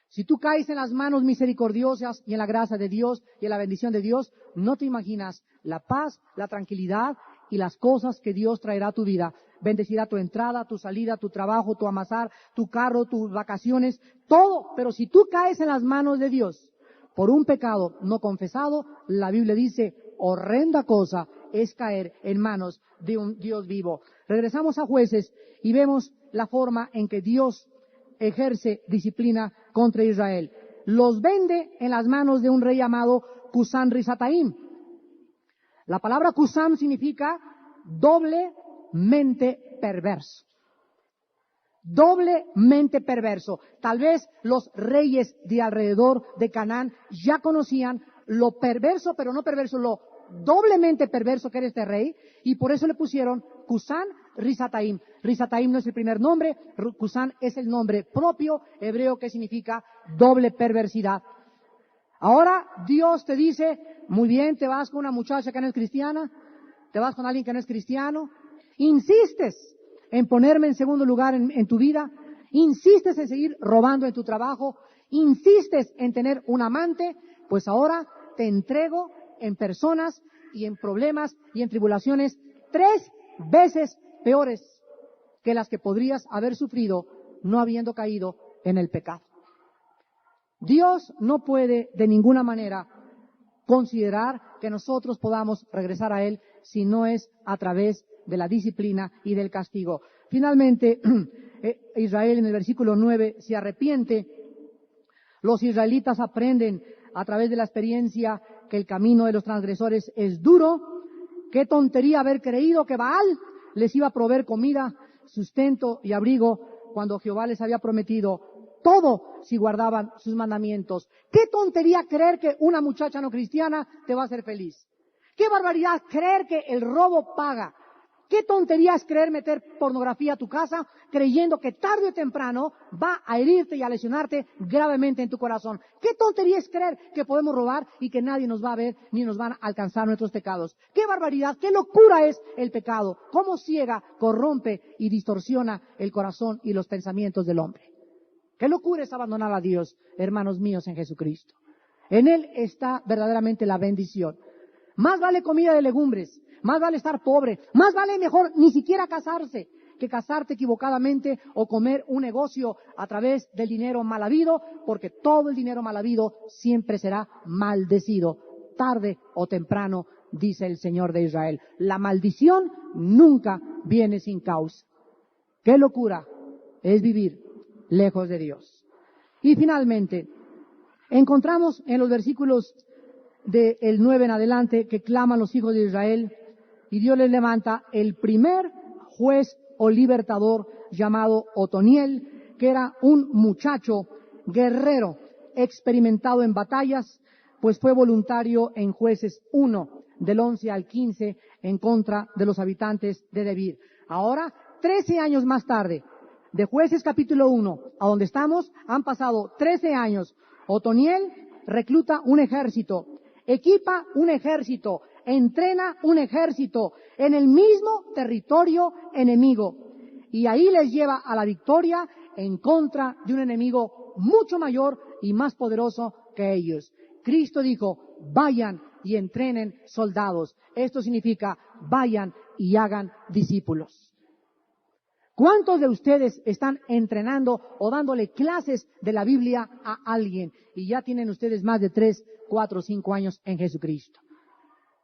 Si tú caes en las manos misericordiosas y en la gracia de Dios y en la bendición de Dios, no te imaginas la paz, la tranquilidad y las cosas que Dios traerá a tu vida. Bendecirá tu entrada, tu salida, tu trabajo, tu amasar, tu carro, tus vacaciones, todo. Pero si tú caes en las manos de Dios por un pecado no confesado, la Biblia dice, horrenda cosa es caer en manos de un Dios vivo. Regresamos a Jueces y vemos la forma en que Dios ejerce disciplina contra Israel. Los vende en las manos de un rey llamado Cusán Risataim. La palabra Cusán significa doblemente perverso. Doblemente perverso. Tal vez los reyes de alrededor de Canaán ya conocían lo perverso, pero no perverso, lo doblemente perverso que era este rey, y por eso le pusieron Cusán Risataim. Risataim no es el primer nombre, Cusán es el nombre propio hebreo que significa doble perversidad. Ahora Dios te dice, muy bien, te vas con una muchacha que no es cristiana, te vas con alguien que no es cristiano, insistes en ponerme en segundo lugar en tu vida, insistes en seguir robando en tu trabajo, insistes en tener un amante, pues ahora te entrego en personas y en problemas y en tribulaciones 3 veces peores que las que podrías haber sufrido no habiendo caído en el pecado. Dios no puede de ninguna manera considerar que nosotros podamos regresar a Él si no es a través de la disciplina y del castigo. Finalmente, Israel en el versículo 9 se arrepiente. Los israelitas aprenden a través de la experiencia que el camino de los transgresores es duro. Qué tontería haber creído que Baal les iba a proveer comida, sustento y abrigo cuando Jehová les había prometido todo si guardaban sus mandamientos. Qué tontería creer que una muchacha no cristiana te va a hacer feliz. Qué barbaridad creer que el robo paga. ¿Qué tontería es creer meter pornografía a tu casa creyendo que tarde o temprano va a herirte y a lesionarte gravemente en tu corazón? ¿Qué tontería es creer que podemos robar y que nadie nos va a ver ni nos van a alcanzar nuestros pecados? ¡Qué barbaridad! ¡Qué locura es el pecado! ¿Cómo ciega, corrompe y distorsiona el corazón y los pensamientos del hombre? ¡Qué locura es abandonar a Dios, hermanos míos en Jesucristo! En Él está verdaderamente la bendición. Más vale comida de legumbres, más vale estar pobre, más vale mejor ni siquiera casarse que casarte equivocadamente o comer un negocio a través del dinero mal habido, porque todo el dinero mal habido siempre será maldecido, tarde o temprano, dice el Señor de Israel. La maldición nunca viene sin causa. ¡Qué locura es vivir lejos de Dios! Y finalmente, encontramos en los versículos del 9 en adelante que claman los hijos de Israel y Dios les levanta el primer juez o libertador llamado Otoniel, que era un muchacho guerrero experimentado en batallas, pues fue voluntario en Jueces 1, del 11 al 15, en contra de los habitantes de Debir. Ahora, 13 años más tarde, de Jueces capítulo 1 a donde estamos, han pasado 13 años. Otoniel recluta un ejército, equipa un ejército, entrena un ejército en el mismo territorio enemigo. Y ahí les lleva a la victoria en contra de un enemigo mucho mayor y más poderoso que ellos. Cristo dijo, vayan y entrenen soldados. Esto significa, vayan y hagan discípulos. ¿Cuántos de ustedes están entrenando o dándole clases de la Biblia a alguien? Y ya tienen ustedes más de 3, 4, 5 años en Jesucristo.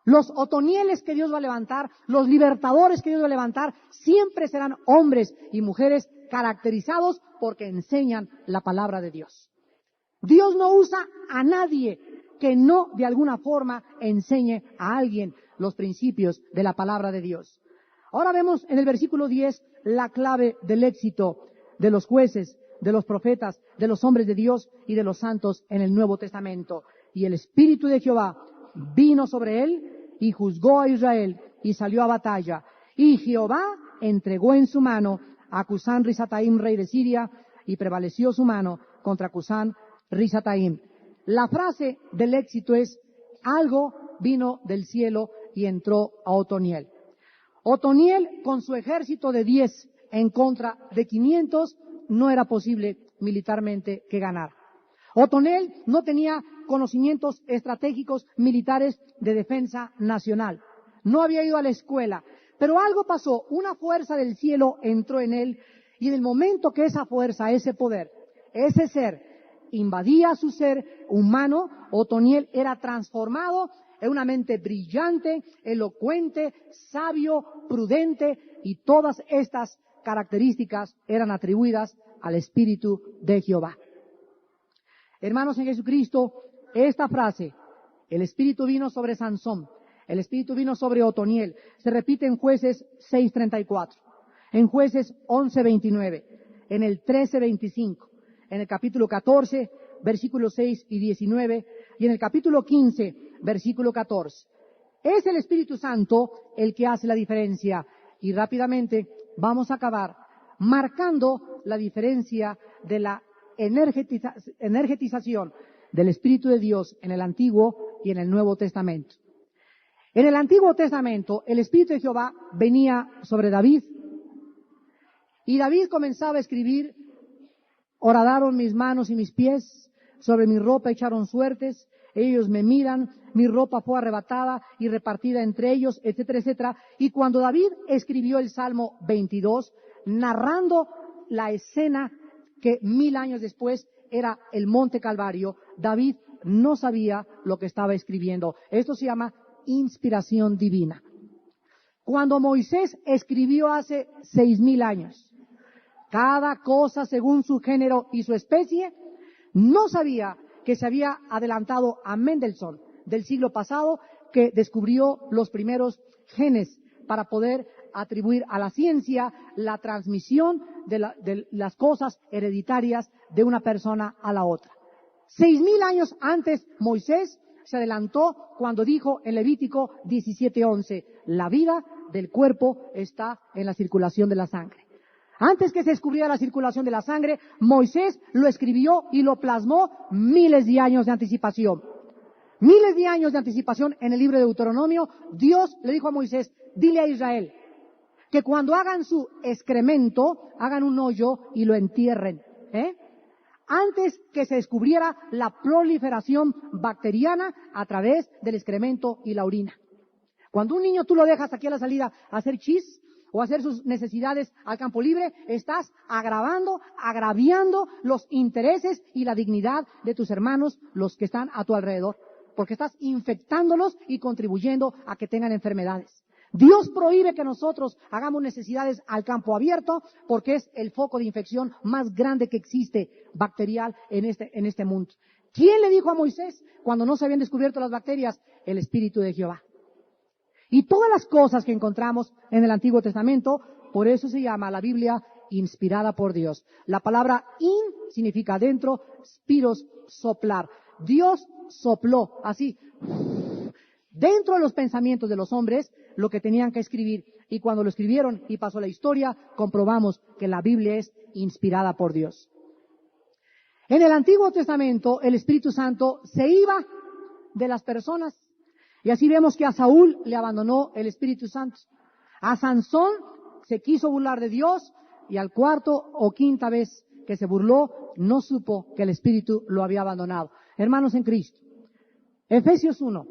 Los otonieles que Dios va a levantar, los libertadores que Dios va a levantar, siempre serán hombres y mujeres caracterizados porque enseñan la palabra de Dios. Dios no usa a nadie que no de alguna forma enseñe a alguien los principios de la palabra de Dios. Ahora vemos en el versículo 10 la clave del éxito de los jueces, de los profetas, de los hombres de Dios y de los santos en el Nuevo Testamento. Y el Espíritu de Jehová vino sobre él y juzgó a Israel y salió a batalla. Y Jehová entregó en su mano a Cusán Risataim, rey de Siria, y prevaleció su mano contra Cusán Risataim. La frase del éxito es, algo vino del cielo y entró a Otoniel. Otoniel, con su ejército de 10 en contra de 500, no era posible militarmente que ganar. Otoniel no tenía conocimientos estratégicos militares de defensa nacional. No había ido a la escuela. Pero algo pasó, una fuerza del cielo entró en él, y en el momento que esa fuerza, ese poder, ese ser, invadía su ser humano, Otoniel era transformado en una mente brillante, elocuente, sabio, prudente, y todas estas características eran atribuidas al Espíritu de Jehová. Hermanos en Jesucristo, esta frase, el Espíritu vino sobre Sansón, el Espíritu vino sobre Otoniel, se repite en Jueces 6:34, en Jueces 11:29, en el 13:25, en el capítulo 14, versículos 6 y 19, y en el capítulo 15, versículo 14. Es el Espíritu Santo el que hace la diferencia, y rápidamente vamos a acabar marcando la diferencia de la energetización del Espíritu de Dios en el Antiguo y en el Nuevo Testamento. En el Antiguo Testamento, el Espíritu de Jehová venía sobre David, y David comenzaba a escribir, horadaron mis manos y mis pies, sobre mi ropa echaron suertes, ellos me miran, mi ropa fue arrebatada y repartida entre ellos, etcétera, etcétera. Y cuando David escribió el Salmo 22, narrando la escena que 1000 años después era el Monte Calvario, David no sabía lo que estaba escribiendo. Esto se llama inspiración divina. Cuando Moisés escribió hace 6000 años, cada cosa según su género y su especie, no sabía que se había adelantado a Mendelssohn del siglo pasado, que descubrió los primeros genes para poder atribuir a la ciencia la transmisión de las cosas hereditarias de una persona a la otra. 6000 años antes, Moisés se adelantó cuando dijo en Levítico 17:11, la vida del cuerpo está en la circulación de la sangre. Antes que se descubriera la circulación de la sangre, Moisés lo escribió y lo plasmó miles de años de anticipación. Miles de años de anticipación en el libro de Deuteronomio. Dios le dijo a Moisés, dile a Israel que cuando hagan su excremento, hagan un hoyo y lo entierren. Antes que se descubriera la proliferación bacteriana a través del excremento y la orina. Cuando un niño tú lo dejas aquí a la salida a hacer chis o a hacer sus necesidades al campo libre, estás agraviando los intereses y la dignidad de tus hermanos, los que están a tu alrededor, porque estás infectándolos y contribuyendo a que tengan enfermedades. Dios prohíbe que nosotros hagamos necesidades al campo abierto porque es el foco de infección más grande que existe bacterial en este mundo. ¿Quién le dijo a Moisés cuando no se habían descubierto las bacterias? El Espíritu de Jehová. Y todas las cosas que encontramos en el Antiguo Testamento, por eso se llama la Biblia inspirada por Dios. La palabra in significa dentro, spiros, soplar. Dios sopló así dentro de los pensamientos de los hombres lo que tenían que escribir. Y cuando lo escribieron y pasó la historia, comprobamos que la Biblia es inspirada por Dios. En el Antiguo Testamento, el Espíritu Santo se iba de las personas. Y así vemos que a Saúl le abandonó el Espíritu Santo. A Sansón se quiso burlar de Dios y al cuarto o quinta vez que se burló, no supo que el Espíritu lo había abandonado. Hermanos en Cristo, Efesios 1,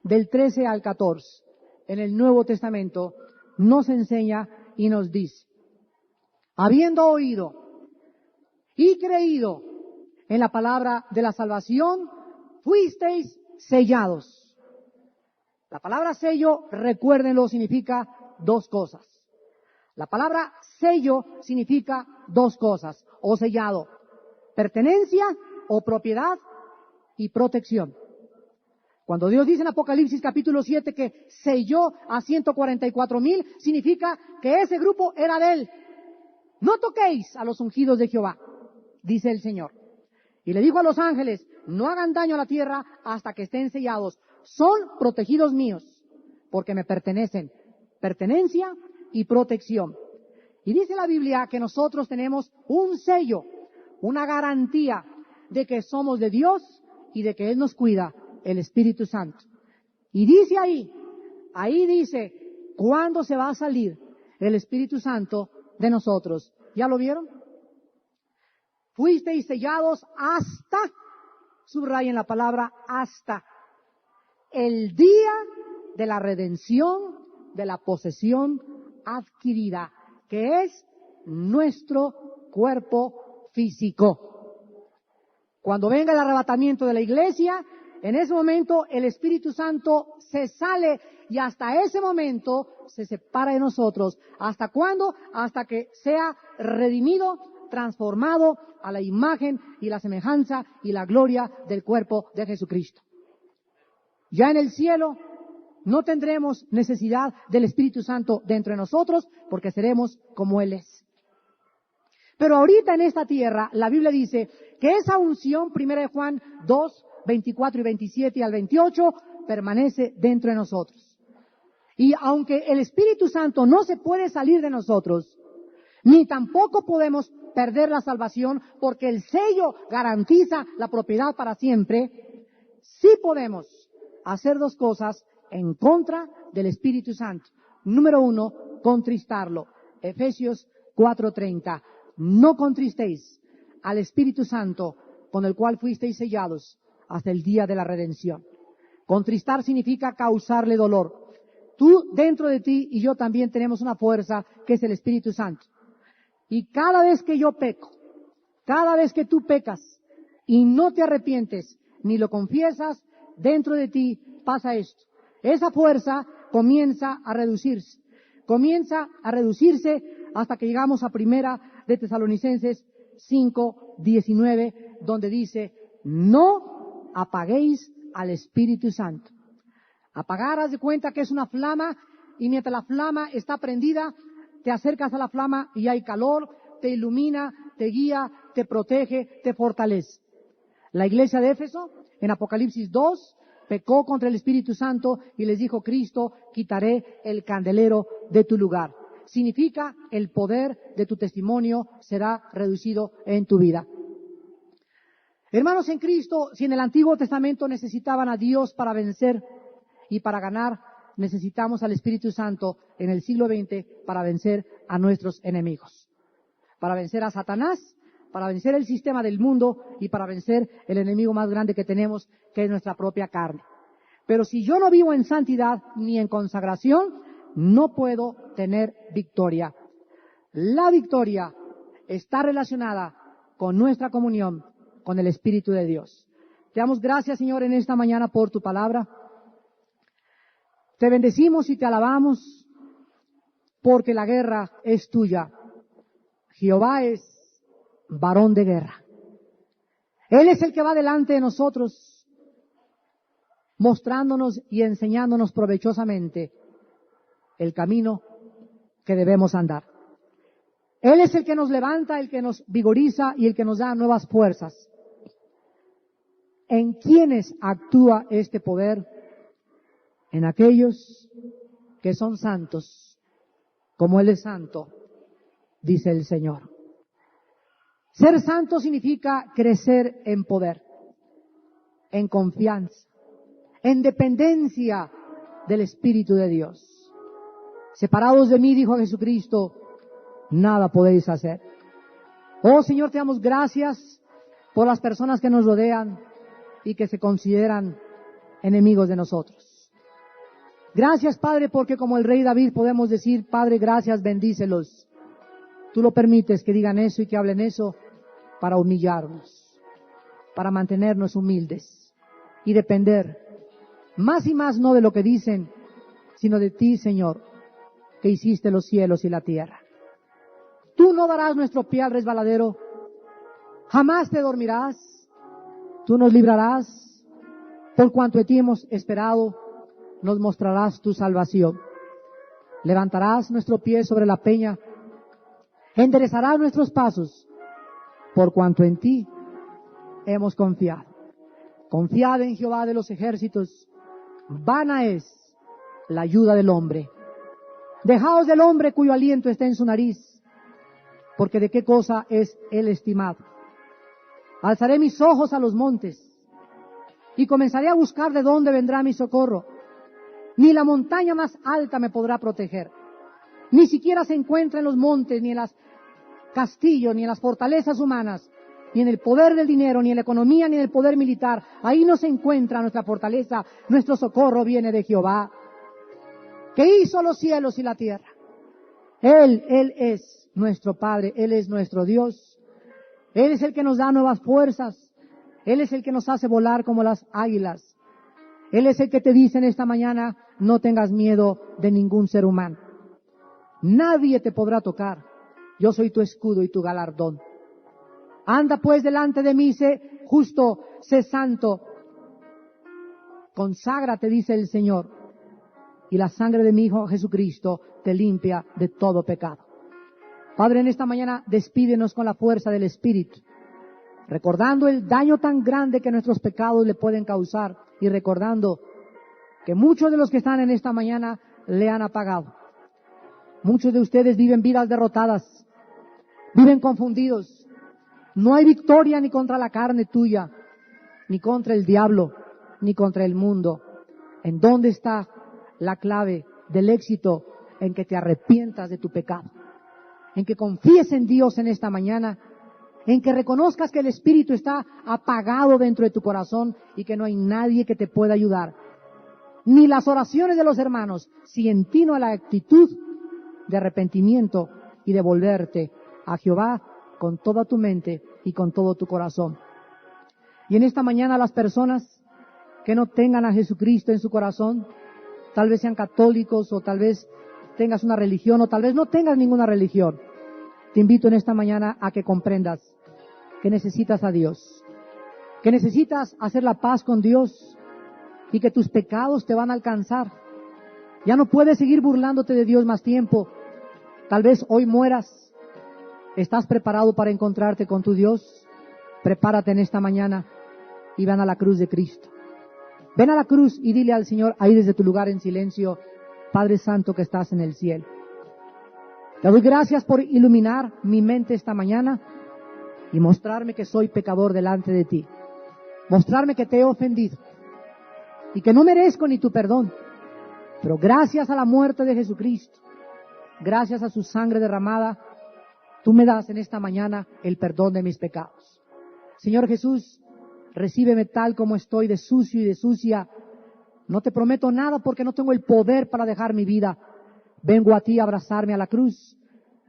del 13 al 14, en el Nuevo Testamento, nos enseña y nos dice, habiendo oído y creído en la palabra de la salvación, fuisteis sellados. La palabra sello, recuérdenlo, significa dos cosas. La palabra sello significa dos cosas, o sellado, pertenencia o propiedad y protección. Cuando Dios dice en Apocalipsis capítulo 7 que selló a 144,000, significa que ese grupo era de Él. No toquéis a los ungidos de Jehová, dice el Señor. Y le dijo a los ángeles, no hagan daño a la tierra hasta que estén sellados. Son protegidos míos, porque me pertenecen. Pertenencia y protección. Y dice la Biblia que nosotros tenemos un sello, una garantía de que somos de Dios y de que Él nos cuida, el Espíritu Santo. Y dice ahí dice, ¿cuándo se va a salir el Espíritu Santo de nosotros? ¿Ya lo vieron? Fuisteis sellados hasta, subrayen la palabra hasta, el día de la redención de la posesión adquirida, que es nuestro cuerpo físico. Cuando venga el arrebatamiento de la iglesia, en ese momento el Espíritu Santo se sale y hasta ese momento se separa de nosotros. ¿Hasta cuándo? Hasta que sea redimido, transformado a la imagen y la semejanza y la gloria del cuerpo de Jesucristo. Ya en el cielo no tendremos necesidad del Espíritu Santo dentro de nosotros porque seremos como Él es. Pero ahorita en esta tierra, la Biblia dice que esa unción, 1 Juan 2, 24 y 27 al 28, permanece dentro de nosotros. Y aunque el Espíritu Santo no se puede salir de nosotros, ni tampoco podemos perder la salvación porque el sello garantiza la propiedad para siempre, sí podemos hacer dos cosas en contra del Espíritu Santo. Número 1, contristarlo. Efesios 4:30. No contristéis al Espíritu Santo con el cual fuisteis sellados hasta el día de la redención. Contristar significa causarle dolor. Tú dentro de ti y yo también tenemos una fuerza que es el Espíritu Santo. Y cada vez que yo peco, cada vez que tú pecas y no te arrepientes ni lo confiesas, dentro de ti pasa esto. Esa fuerza comienza a reducirse. Comienza a reducirse hasta que llegamos a 1 de Tesalonicenses 5:19, donde dice, no apaguéis al Espíritu Santo. Apagar, haz de cuenta que es una flama, y mientras la flama está prendida, te acercas a la flama y hay calor, te ilumina, te guía, te protege, te fortalece. La iglesia de Éfeso, en Apocalipsis 2, pecó contra el Espíritu Santo y les dijo, Cristo, quitaré el candelero de tu lugar. Significa el poder de tu testimonio será reducido en tu vida. Hermanos en Cristo, si en el Antiguo Testamento necesitaban a Dios para vencer y para ganar, necesitamos al Espíritu Santo en el siglo XX para vencer a nuestros enemigos. Para vencer a Satanás, para vencer el sistema del mundo y para vencer el enemigo más grande que tenemos, que es nuestra propia carne. Pero si yo no vivo en santidad ni en consagración, no puedo tener victoria. La victoria está relacionada con nuestra comunión con el Espíritu de Dios. Te damos gracias, Señor, en esta mañana por tu palabra. Te bendecimos y te alabamos porque la guerra es tuya. Jehová es varón de guerra. Él es el que va delante de nosotros, mostrándonos y enseñándonos provechosamente el camino que debemos andar. Él es el que nos levanta, el que nos vigoriza y el que nos da nuevas fuerzas. ¿En quiénes actúa este poder? En aquellos que son santos, como Él es santo, dice el Señor. Ser santo significa crecer en poder, en confianza, en dependencia del Espíritu de Dios. Separados de mí, dijo Jesucristo, nada podéis hacer. Oh Señor, te damos gracias por las personas que nos rodean y que se consideran enemigos de nosotros. Gracias, Padre, porque como el rey David podemos decir, Padre, gracias, bendícelos. Tú lo permites que digan eso y que hablen eso para humillarnos, para mantenernos humildes y depender más y más no de lo que dicen, sino de ti, Señor, que hiciste los cielos y la tierra. Tú no darás nuestro pie al resbaladero, jamás te dormirás, tú nos librarás, por cuanto de ti hemos esperado, nos mostrarás tu salvación. Levantarás nuestro pie sobre la peña, enderezarás nuestros pasos, por cuanto en ti hemos confiado. Confiad en Jehová de los ejércitos, vana es la ayuda del hombre. Dejaos del hombre cuyo aliento está en su nariz, porque de qué cosa es él estimado. Alzaré mis ojos a los montes, y comenzaré a buscar de dónde vendrá mi socorro. Ni la montaña más alta me podrá proteger, ni siquiera se encuentra en los montes, ni en los castillos, ni en las fortalezas humanas, ni en el poder del dinero, ni en la economía, ni en el poder militar. Ahí no se encuentra nuestra fortaleza, nuestro socorro viene de Jehová, que hizo los cielos y la tierra. Él es nuestro Padre, Él es nuestro Dios. Él es el que nos da nuevas fuerzas. Él es el que nos hace volar como las águilas. Él es el que te dice en esta mañana, no tengas miedo de ningún ser humano. Nadie te podrá tocar. Yo soy tu escudo y tu galardón. Anda pues delante de mí, sé justo, sé santo. Conságrate, dice el Señor, y la sangre de mi Hijo Jesucristo te limpia de todo pecado. Padre, en esta mañana despídenos con la fuerza del Espíritu, recordando el daño tan grande que nuestros pecados le pueden causar y recordando que muchos de los que están en esta mañana le han apagado. Muchos de ustedes viven vidas derrotadas, viven confundidos. No hay victoria ni contra la carne tuya, ni contra el diablo, ni contra el mundo. ¿En dónde está la clave del éxito? En que te arrepientas de tu pecado, en que confíes en Dios en esta mañana, en que reconozcas que el Espíritu está apagado dentro de tu corazón y que no hay nadie que te pueda ayudar. Ni las oraciones de los hermanos, si en ti no hay la actitud de arrepentimiento y de volverte a Jehová con toda tu mente y con todo tu corazón. Y en esta mañana las personas que no tengan a Jesucristo en su corazón, tal vez sean católicos o tal vez tengas una religión o tal vez no tengas ninguna religión, te invito en esta mañana a que comprendas que necesitas a Dios, que necesitas hacer la paz con Dios y que tus pecados te van a alcanzar. Ya no puedes seguir burlándote de Dios más tiempo. Tal vez hoy mueras. ¿Estás preparado para encontrarte con tu Dios? Prepárate en esta mañana y ven a la cruz de Cristo. Ven a la cruz y dile al Señor ahí desde tu lugar en silencio: Padre Santo que estás en el cielo, te doy gracias por iluminar mi mente esta mañana y mostrarme que soy pecador delante de ti. Mostrarme que te he ofendido y que no merezco ni tu perdón. Pero gracias a la muerte de Jesucristo, gracias a su sangre derramada, tú me das en esta mañana el perdón de mis pecados. Señor Jesús, recíbeme tal como estoy, de sucio y de sucia. No te prometo nada porque no tengo el poder para dejar mi vida. Vengo a ti a abrazarme a la cruz,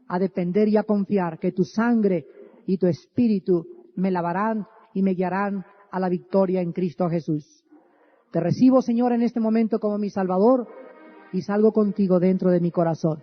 a depender y a confiar que tu sangre y tu espíritu me lavarán y me guiarán a la victoria en Cristo Jesús. Te recibo, Señor, en este momento como mi Salvador y salgo contigo dentro de mi corazón.